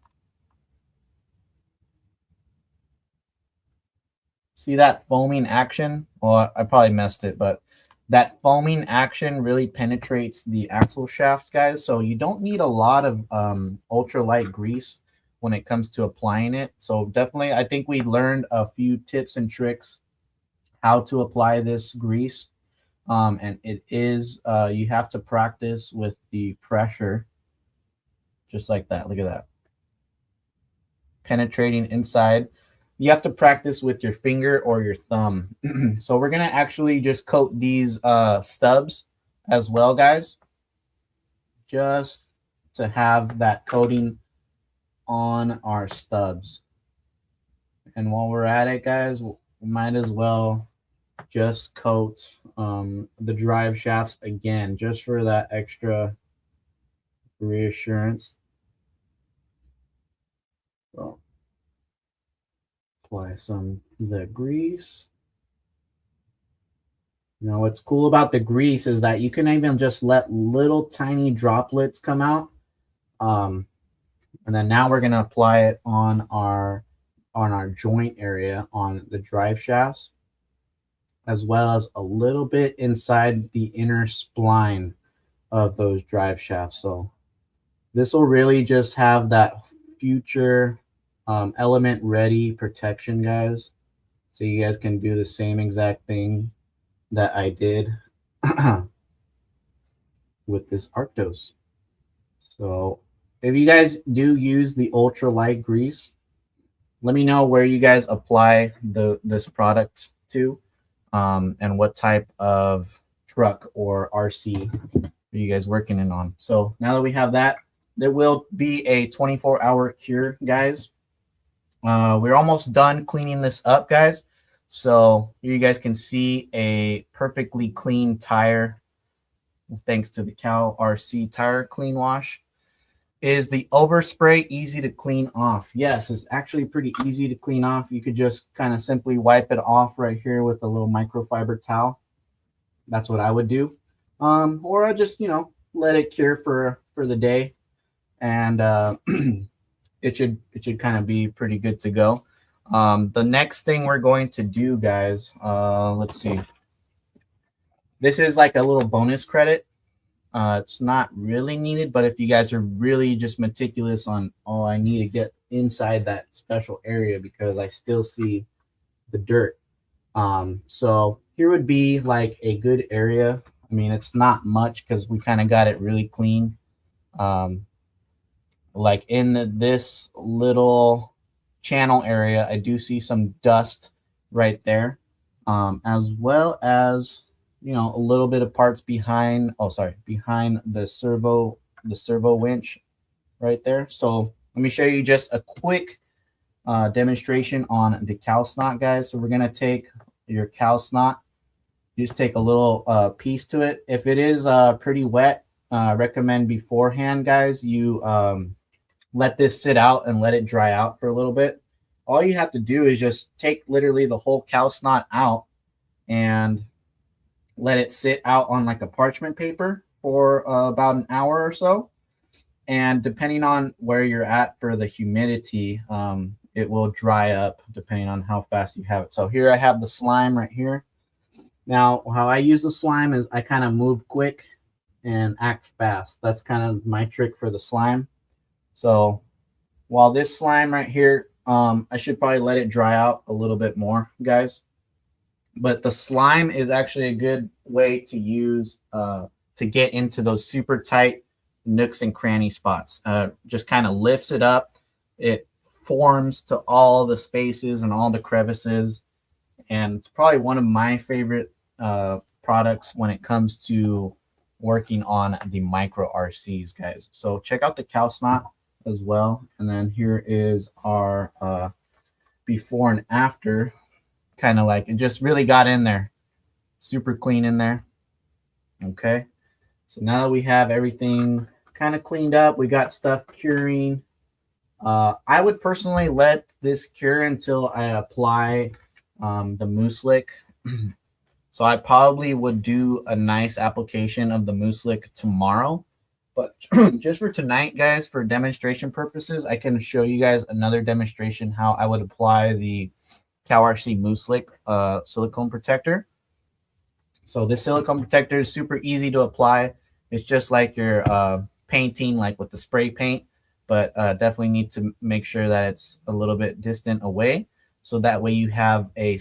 See that foaming action? Well, I probably messed it, but that foaming action really penetrates the axle shafts, guys. So you don't need a lot of ultralight grease when it comes to applying it. So definitely, I think we learned a few tips and tricks how to apply this grease. And it is, you have to practice with the pressure, just like that. Look at that. Penetrating inside. You have to practice with your finger or your thumb. So we're going to actually just coat these stubs as well, guys, just to have that coating on our stubs. And while we're at it, guys, we might as well just coat the drive shafts again, just for that extra reassurance. So apply some of the grease. You know, what's cool about the grease is that you can even just let little tiny droplets come out. And then now we're going to apply it on our joint area on the drive shafts, as well as a little bit inside the inner spline of those drive shafts. So this will really just have that future element ready protection, guys. So you guys can do the same exact thing that I did with this Cowxtos. So if you guys do use the ultralight grease, let me know where you guys apply this product to, and what type of truck or RC are you guys working in on. So now that we have that, there will be a 24-hour cure, guys. We're almost done cleaning this up, guys. So you guys can see a perfectly clean tire thanks to the Cal RC tire clean wash. Is the overspray easy to clean off? Yes, it's actually pretty easy to clean off. You could just kind of simply wipe it off right here with a little microfiber towel. That's what I would do. Or I just, let it cure for the day, and it should kind of be pretty good to go. The next thing we're going to do, guys, let's see. This is like a little bonus credit. It's not really needed, but if you guys are really just meticulous on, oh, I need to get inside that special area because I still see the dirt. So here would be like a good area. I mean, it's not much because we kind of got it really clean. Like in this little channel area, I do see some dust right there, as well as a little bit of parts behind the servo winch right there. So let me show you just a quick demonstration on the cow snot, guys. So we're gonna take your cow snot, just take a little piece to it. If it is pretty wet, recommend beforehand, guys, you let this sit out and let it dry out for a little bit. All you have to do is just take literally the whole cow snot out and let it sit out on like a parchment paper for about an hour or so. And depending on where you're at for the humidity, it will dry up depending on how fast you have it. So here I have the slime right here. Now, how I use the slime is I kind of move quick and act fast. That's kind of my trick for the slime. So while this slime right here, I should probably let it dry out a little bit more, guys. But the slime is actually a good way to use to get into those super tight nooks and cranny spots. Just kind of lifts it up. It forms to all the spaces and all the crevices. And it's probably one of my favorite products when it comes to working on the micro RCs, guys. So check out the Cowxtos as well. And then here is our before and after. Kind of like it just really got in there. Super clean in there. Okay. So now that we have everything kind of cleaned up, we got stuff curing. I would personally let this cure until I apply the muesli. So I probably would do a nice application of the muesli tomorrow. But just for tonight, guys, for demonstration purposes, I can show you guys another demonstration how I would apply the CowRC muesli silicone protector. So this silicone protector is super easy to apply. It's just like you're painting like with the spray paint, but definitely need to make sure that it's a little bit distant away. So that way you have a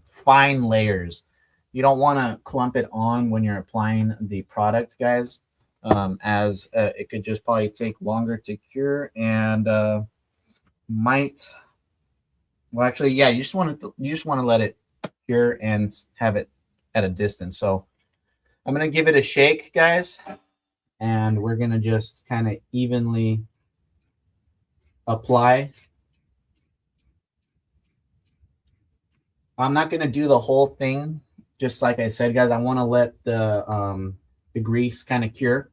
fine layers. You don't want to clump it on when you're applying the product, guys, as it could just probably take longer to cure and might. Well, actually, yeah, you just want to let it cure and have it at a distance. So I'm gonna give it a shake, guys, and we're gonna just kind of evenly apply. I'm not gonna do the whole thing, just like I said, guys. I want to let the grease kind of cure.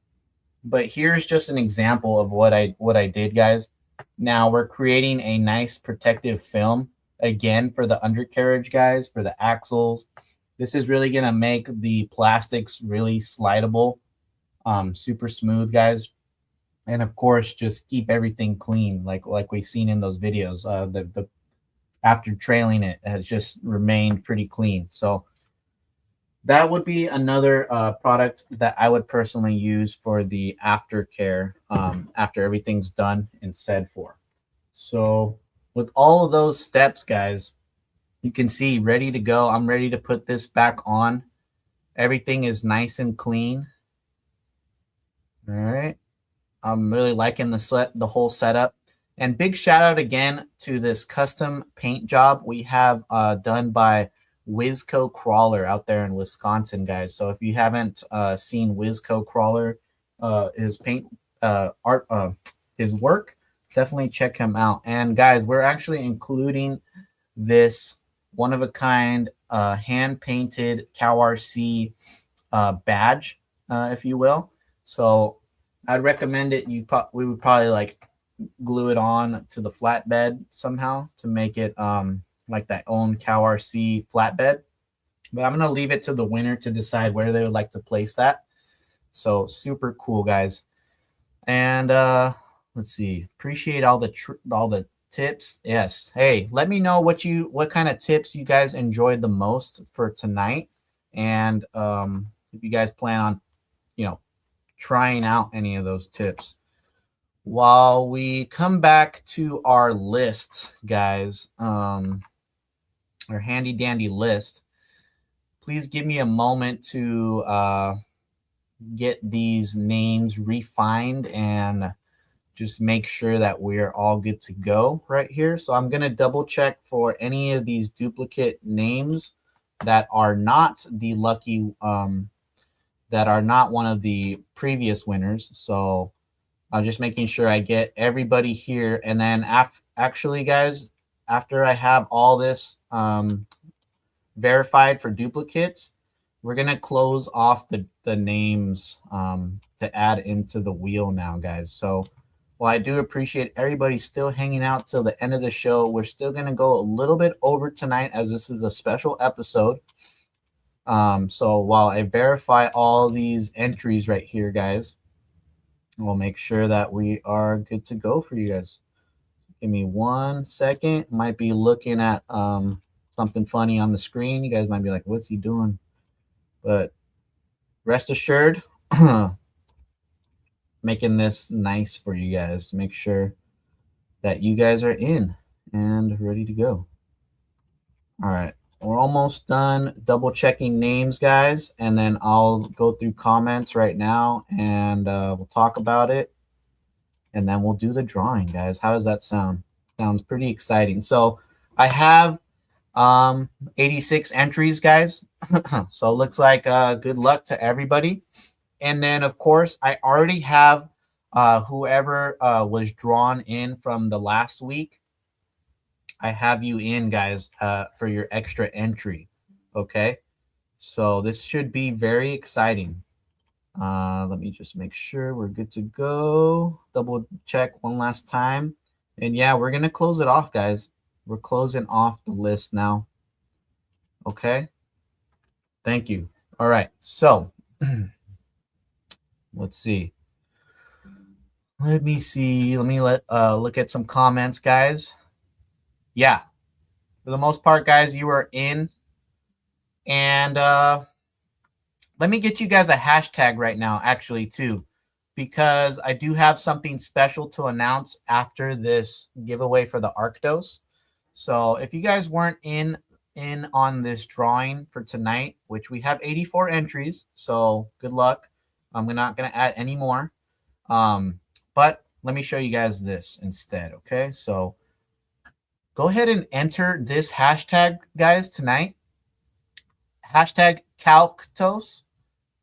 But here's just an example of what I did, guys. Now we're creating a nice protective film again for the undercarriage, guys, for the axles. This is really gonna make the plastics really slidable, super smooth, guys. And of course, just keep everything clean, like we've seen in those videos. The after trailing it has just remained pretty clean. So that would be another product that I would personally use for the aftercare after everything's done and said for. So with all of those steps, guys, you can see ready to go. I'm ready to put this back on. Everything is nice and clean. All right. I'm really liking the whole setup. And big shout out again to this custom paint job we have done by Whizco Crawler out there in Wisconsin, guys. So if you haven't seen Whizco Crawler, his paint art, his work, definitely check him out. And guys, we're actually including this one of a kind hand painted CowRC badge, if you will. So I'd recommend it. We would probably like glue it on to the flatbed somehow to make it like that own CowRC flatbed. But I'm gonna leave it to the winner to decide where they would like to place that. So super cool, guys. And let's see. Appreciate all the tips. Yes. Hey, let me know what kind of tips you guys enjoyed the most for tonight, and if you guys plan on, trying out any of those tips. While we come back to our list, guys, our handy dandy list, please give me a moment to get these names refined and just make sure that we're all good to go right here. So I'm going to double check for any of these duplicate names that are not the lucky, that are not one of the previous winners. So I'm just making sure I get everybody here. And then actually, guys, after I have all this verified for duplicates, we're going to close off the names to add into the wheel now, guys. So while I do appreciate everybody still hanging out till the end of the show, we're still going to go a little bit over tonight as this is a special episode. So while I verify all these entries right here, guys, we'll make sure that we are good to go for you guys. Give me 1 second. Might be looking at something funny on the screen. You guys might be like, what's he doing? But rest assured, making this nice for you guys. Make sure that you guys are in and ready to go. All right. We're almost done double checking names, guys, and then I'll go through comments right now and we'll talk about it, and then we'll do the drawing, guys. How does that sound? Sounds pretty exciting. So I have 86 entries, guys. So it looks like good luck to everybody. And then, of course, I already have whoever was drawn in from the last week. I have you in, guys, for your extra entry. Okay. So this should be very exciting. Let me just make sure we're good to go. Double check one last time. And yeah, we're going to close it off, guys. We're closing off the list now. Okay. Thank you. All right. So let's see. Let me see. Let me look at some comments, guys. Yeah. For the most part, guys, you are in. And let me get you guys a hashtag right now, actually, too, because I do have something special to announce after this giveaway for the Arctos. So if you guys weren't in on this drawing for tonight, which we have 84 entries, so good luck. I'm not gonna add any more. But let me show you guys this instead. Okay, so go ahead and enter this hashtag, guys, tonight. Hashtag Cowxtos,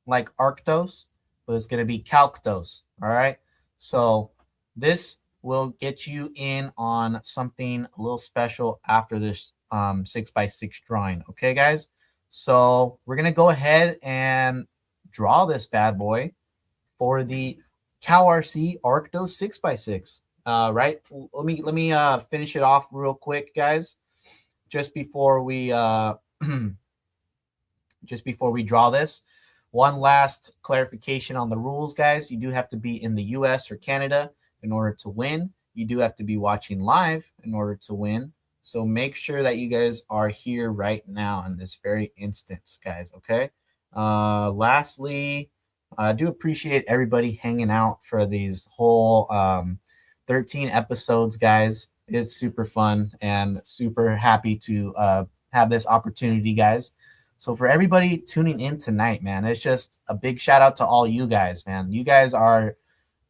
like Arctos, but it's going to be Cowxtos. All right. So this will get you in on something a little special after this 6x6 drawing. Okay, guys. So we're going to go ahead and draw this bad boy for the CowRC Arctos 6x6. Right. Let me finish it off real quick, guys. Just before we just before we draw this. One last clarification on the rules, guys. You do have to be in the US or Canada in order to win. You do have to be watching live in order to win. So make sure that you guys are here right now in this very instance, guys. Okay. Lastly, I do appreciate everybody hanging out for these whole 13 episodes, guys. It's super fun and super happy to have this opportunity, guys. So for everybody tuning in tonight, man, it's just a big shout out to all you guys, man. You guys are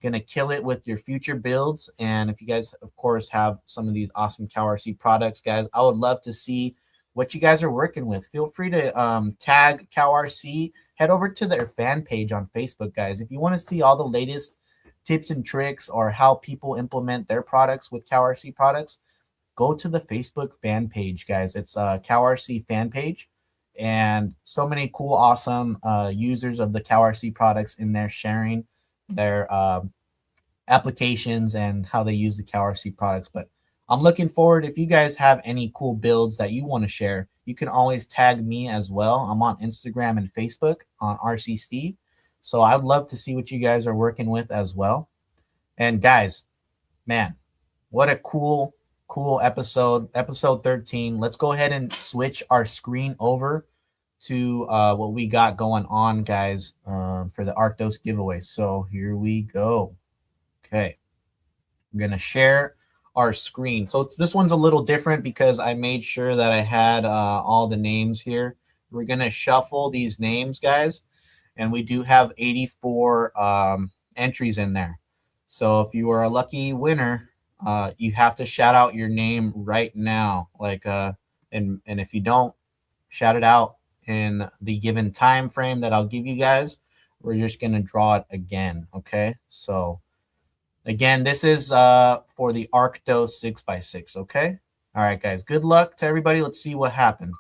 gonna kill it with your future builds. And if you guys, of course, have some of these awesome CowRC products, guys, I would love to see what you guys are working with. Feel free to tag CowRC. Head over to their fan page on Facebook, guys. If you want to see all the latest tips and tricks or how people implement their products with CowRC products, go to the Facebook fan page, guys. It's a CowRC fan page. And so many cool, awesome users of the CowRC products in there sharing their applications and how they use the CowRC products. But I'm looking forward. If you guys have any cool builds that you want to share, you can always tag me as well. I'm on Instagram and Facebook on RC Steve. So I'd love to see what you guys are working with as well. And guys, man, what a cool episode 13. Let's go ahead and switch our screen over to what we got going on, guys, for the Arctos giveaway. So here we go. Okay, I'm gonna share our screen. So this one's a little different because I made sure that I had all the names here. We're gonna shuffle these names, guys, and we do have 84 entries in there. So if you are a lucky winner, you have to shout out your name right now. Like, and if you don't shout it out in the given time frame that I'll give you guys, we're just gonna draw it again. Okay. So again, this is for the Arctos 6x6. Okay. All right, guys. Good luck to everybody. Let's see what happens.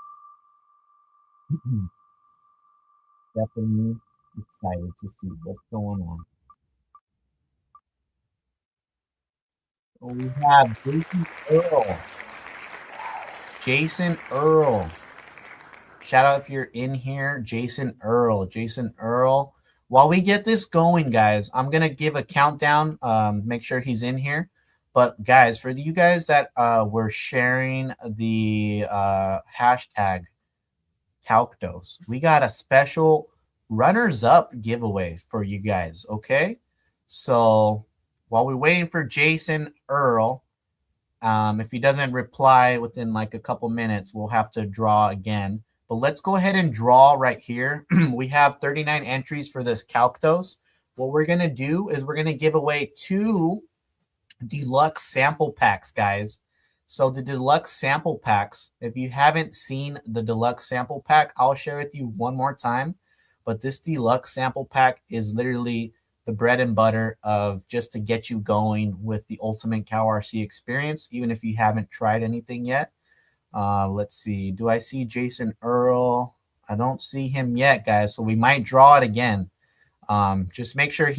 Definitely excited to see what's going on. We have Jason Earl. Jason Earl. Shout out if you're in here, Jason Earl. Jason Earl. While we get this going, guys, I'm gonna give a countdown. Make sure he's in here. But guys, for you guys that were sharing the hashtag Cowxtos, we got a special runners up giveaway for you guys. Okay, so while we're waiting for Jason Earl, if he doesn't reply within like a couple minutes, we'll have to draw again. But let's go ahead and draw right here. We have 39 entries for this Cowxtos. What we're going to do is we're going to give away 2 deluxe sample packs, guys. So the deluxe sample packs, if you haven't seen the deluxe sample pack, I'll share with you one more time. But this deluxe sample pack is literally the bread and butter of just to get you going with the ultimate Cow RC experience, even if you haven't tried anything yet. Let's see. Do I see Jason Earl? I don't see him yet, guys. So we might draw it again. Just make sure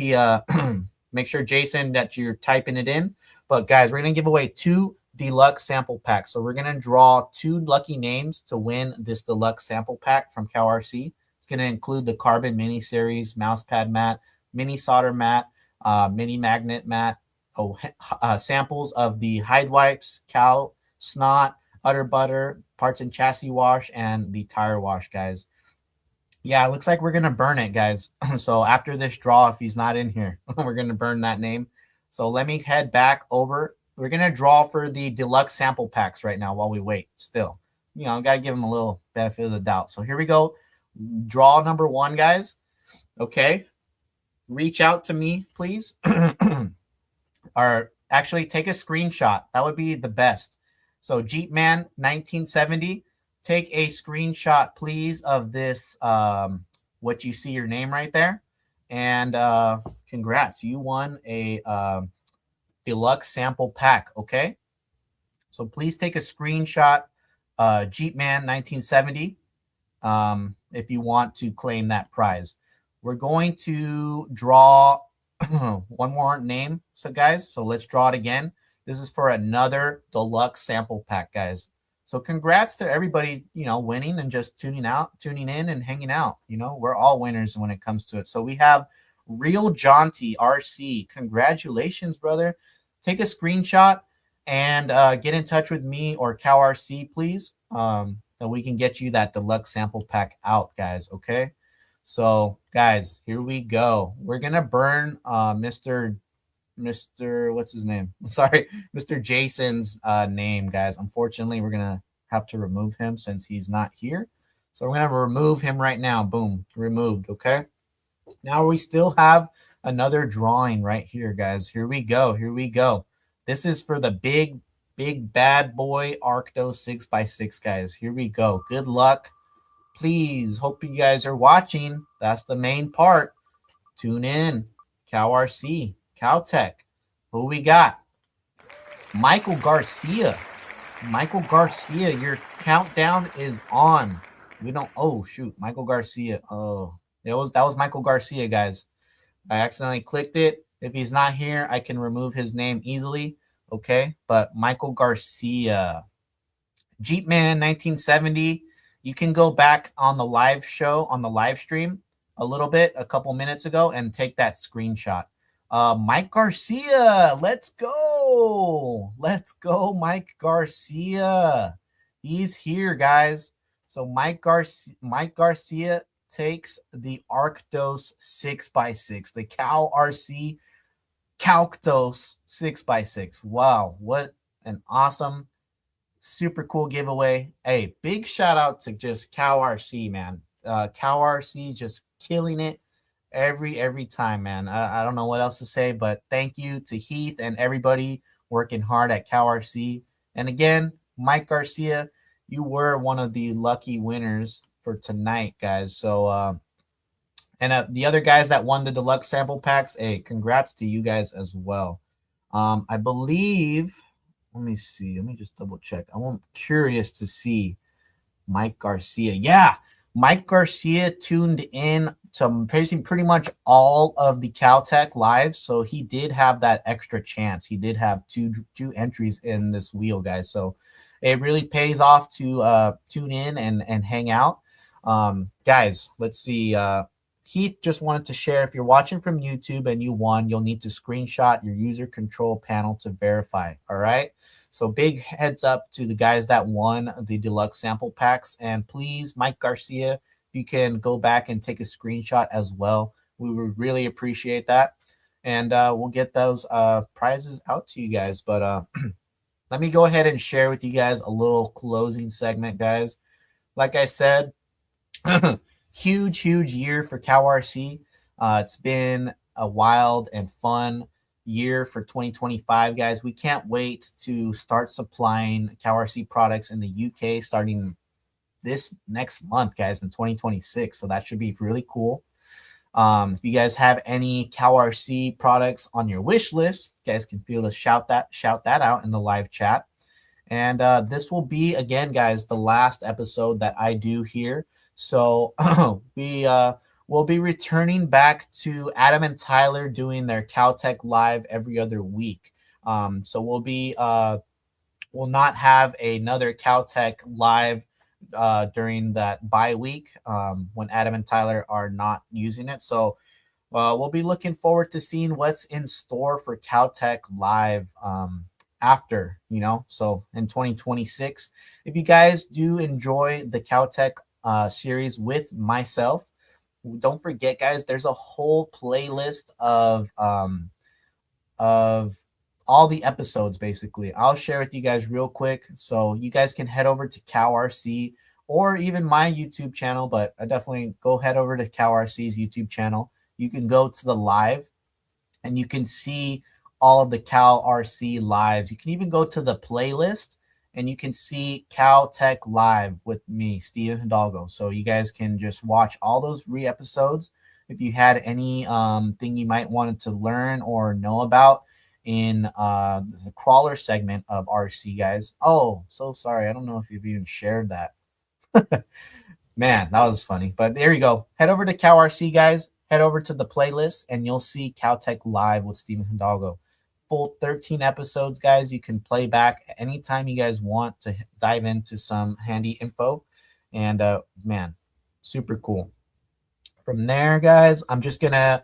make sure Jason that you're typing it in. But guys, we're gonna give away 2 deluxe sample packs. So we're gonna draw 2 lucky names to win this deluxe sample pack from Cow RC. It's gonna include the Carbon Mini Series mousepad mat, mini solder mat, mini magnet mat, samples of the hide wipes, cow snot, udder butter, parts and chassis wash, and the tire wash, guys. Yeah, it looks like we're gonna burn it, guys. So after this draw, if he's not in here, we're gonna burn that name. So let me head back over. We're gonna draw for the deluxe sample packs right now while we wait. Still, gotta give him a little benefit of the doubt. So here we go. Draw number 1, guys. Okay, reach out to me, please. Or actually, take a screenshot. That would be the best. So Jeep Man 1970. Take a screenshot, please, of this, what you see your name right there. And congrats. You won a deluxe sample pack, okay? So please take a screenshot, Jeep Man 1970, if you want to claim that prize. We're going to draw one more name, so guys. So let's draw it again. This is for another deluxe sample pack, guys. So congrats to everybody, winning and just tuning in and hanging out. We're all winners when it comes to it. So we have Real Jaunty RC. Congratulations, brother. Take a screenshot and get in touch with me or Cow RC, please. That we can get you that deluxe sample pack out, guys. Okay. So guys, here we go. We're going to burn Mr. What's his name? Sorry, Mr. Jason's name, guys. Unfortunately, we're gonna have to remove him since he's not here. So we're gonna remove him right now. Boom, removed. Okay. Now we still have another drawing right here, guys. Here we go. Here we go. This is for the big bad boy Cowxtos 6x6, guys. Here we go. Good luck. Please, hope you guys are watching. That's the main part. Tune in. Cow RC. Caltech. Who we got? Michael Garcia. Michael Garcia, your countdown is on. We don't. Oh shoot, Michael Garcia. Oh, that was Michael Garcia, guys. I accidentally clicked it. If he's not here, I can remove his name easily. Okay, but Michael Garcia, Jeep Man 1970. You can go back on the live show on the live stream a couple minutes ago, and take that screenshot. Mike Garcia, let's go. Let's go, Mike Garcia. He's here, guys. So Mike Garcia takes the Cowxtos 6x6, the Cow RC Cowxtos 6x6. Wow, what an awesome, super cool giveaway. Hey, big shout out to just Cow RC, man. Cow RC just killing it every time, man. I don't know what else to say, but thank you to Heath and everybody working hard at Cow RC. And again, Mike Garcia, you were one of the lucky winners for tonight, guys. So and the other guys that won the deluxe sample packs, hey, congrats to you guys as well. I believe, let me see, let me just double check. I'm curious to see Mike Garcia. Yeah, Mike Garcia tuned in to pretty much all of the Caltech lives, so he did have that extra chance. He did have two entries in this wheel, guys. So it really pays off to tune in and hang out. Guys, let's see. Heath just wanted to share, if you're watching from YouTube and you won, you'll need to screenshot your user control panel to verify. All right. So big heads up to the guys that won the deluxe sample packs. And please, Mike Garcia, you can go back and take a screenshot as well. We would really appreciate that. And we'll get those prizes out to you guys. But let me go ahead and share with you guys a little closing segment, guys. Like I said, huge year for Cow RC. It's been a wild and fun year for 2025, guys. We can't wait to start supplying CowRC products in the UK starting this next month, guys, in 2026. So that should be really cool. If you guys have any CowRC products on your wish list, you guys can feel to shout that out in the live chat. And this will be, again, guys, the last episode that I do here. So we will be returning back to Adam and Tyler doing their Caltech Live every other week. So we'll not have another Caltech Live during that bye week when Adam and Tyler are not using it. So we'll be looking forward to seeing what's in store for Caltech Live after, so in 2026. If you guys do enjoy the Caltech series with myself, don't forget, guys, there's a whole playlist of all the episodes. Basically, I'll share with you guys real quick, so you guys can head over to CowRC or even my YouTube channel, but I definitely go head over to CowRC's YouTube channel. You can go to the live and you can see all of the CowRC lives. You can even go to the playlist and you can see Caltech Live with me, Steven Hidalgo. So you guys can just watch all those episodes. If you had any thing you might wanted to learn or know about in the crawler segment of RC, guys. Oh, so sorry. I don't know if you've even shared that. Man, that was funny. But there you go. Head over to CowRC, guys. Head over to the playlist and you'll see Caltech Live with Steven Hidalgo. Full 13 episodes, guys. You can play back anytime you guys want to dive into some handy info. And man, super cool. From there, guys, I'm just going to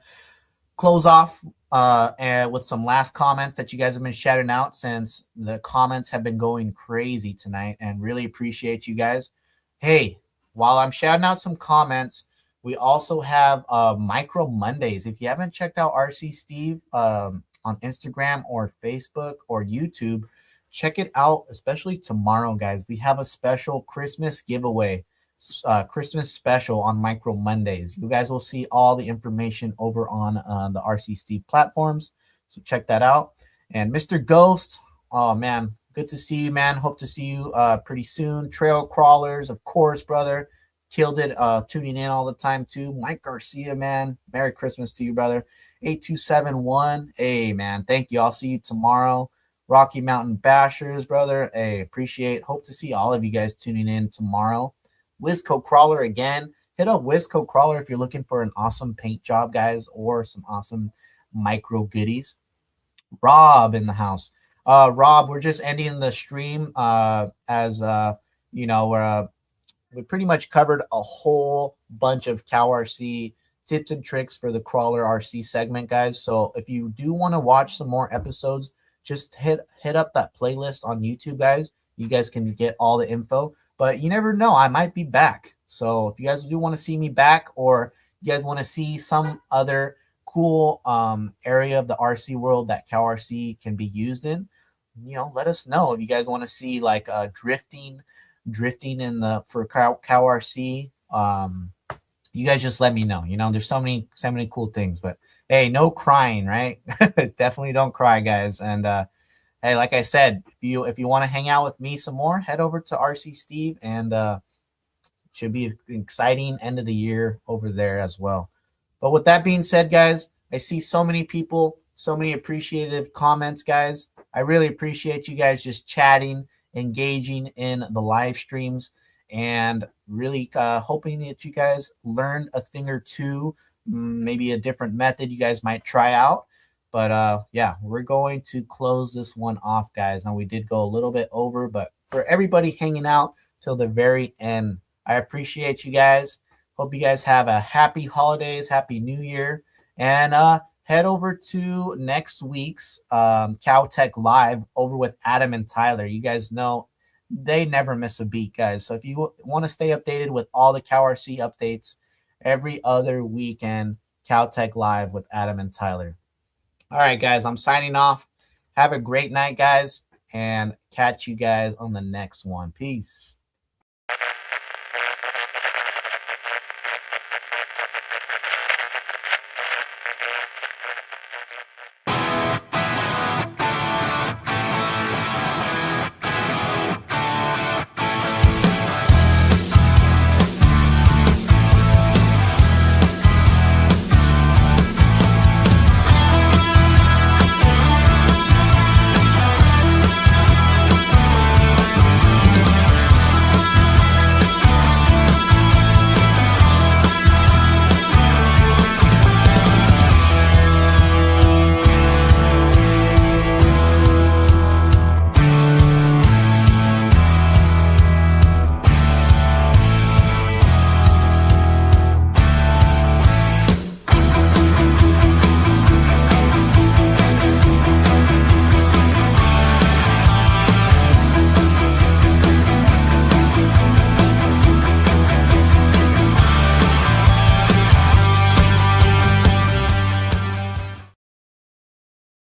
close off and with some last comments that you guys have been shouting out, since the comments have been going crazy tonight, and really appreciate you guys. Hey, while I'm shouting out some comments, we also have Micro Mondays. If you haven't checked out RC Steve on Instagram or Facebook or YouTube, check it out, especially tomorrow, guys. We have a special Christmas giveaway, Christmas special on Micro Mondays. You guys will see all the information over on the RC Steve platforms, so check that out. And Mr. Ghost, oh man, good to see you, man. Hope to see you pretty soon. Trail Crawlers, of course, brother. Killed it, tuning in all the time too. Mike Garcia, man. Merry Christmas to you, brother. 8271. Hey, man. Thank you. I'll see you tomorrow. Rocky Mountain Bashers, brother. Hey, appreciate. Hope to see all of you guys tuning in tomorrow. Wisco Crawler again. Hit up Wisco Crawler if you're looking for an awesome paint job, guys, or some awesome micro goodies. Rob in the house. Rob, we're just ending the stream as we pretty much covered a whole bunch of CowRC tips and tricks for the crawler RC segment, guys. So if you do want to watch some more episodes, just hit up that playlist on YouTube, guys. You guys can get all the info, but you never know, I might be back. So if you guys do want to see me back, or you guys want to see some other cool area of the RC world that CowRC can be used in, let us know. If you guys want to see like drifting in the for CowRC, you guys just let me know. There's so many cool things. But hey, no crying, right? Definitely don't cry, guys. And hey, like I said, if you want to hang out with me some more, head over to RC Steve, and should be an exciting end of the year over there as well. But with that being said, guys, I see so many people, so many appreciative comments, guys. I really appreciate you guys just chatting, engaging in the live streams, and really hoping that you guys learned a thing or two, maybe a different method you guys might try out. But yeah, we're going to close this one off, guys. And we did go a little bit over, but for everybody hanging out till the very end, I appreciate you guys. Hope you guys have a happy holidays, happy new year, and head over to next week's Caltech Live over with Adam and Tyler. You guys know they never miss a beat, guys. So if you want to stay updated with all the CowRC updates, every other weekend, Caltech Live with Adam and Tyler. All right, guys, I'm signing off. Have a great night, guys, and catch you guys on the next one. Peace.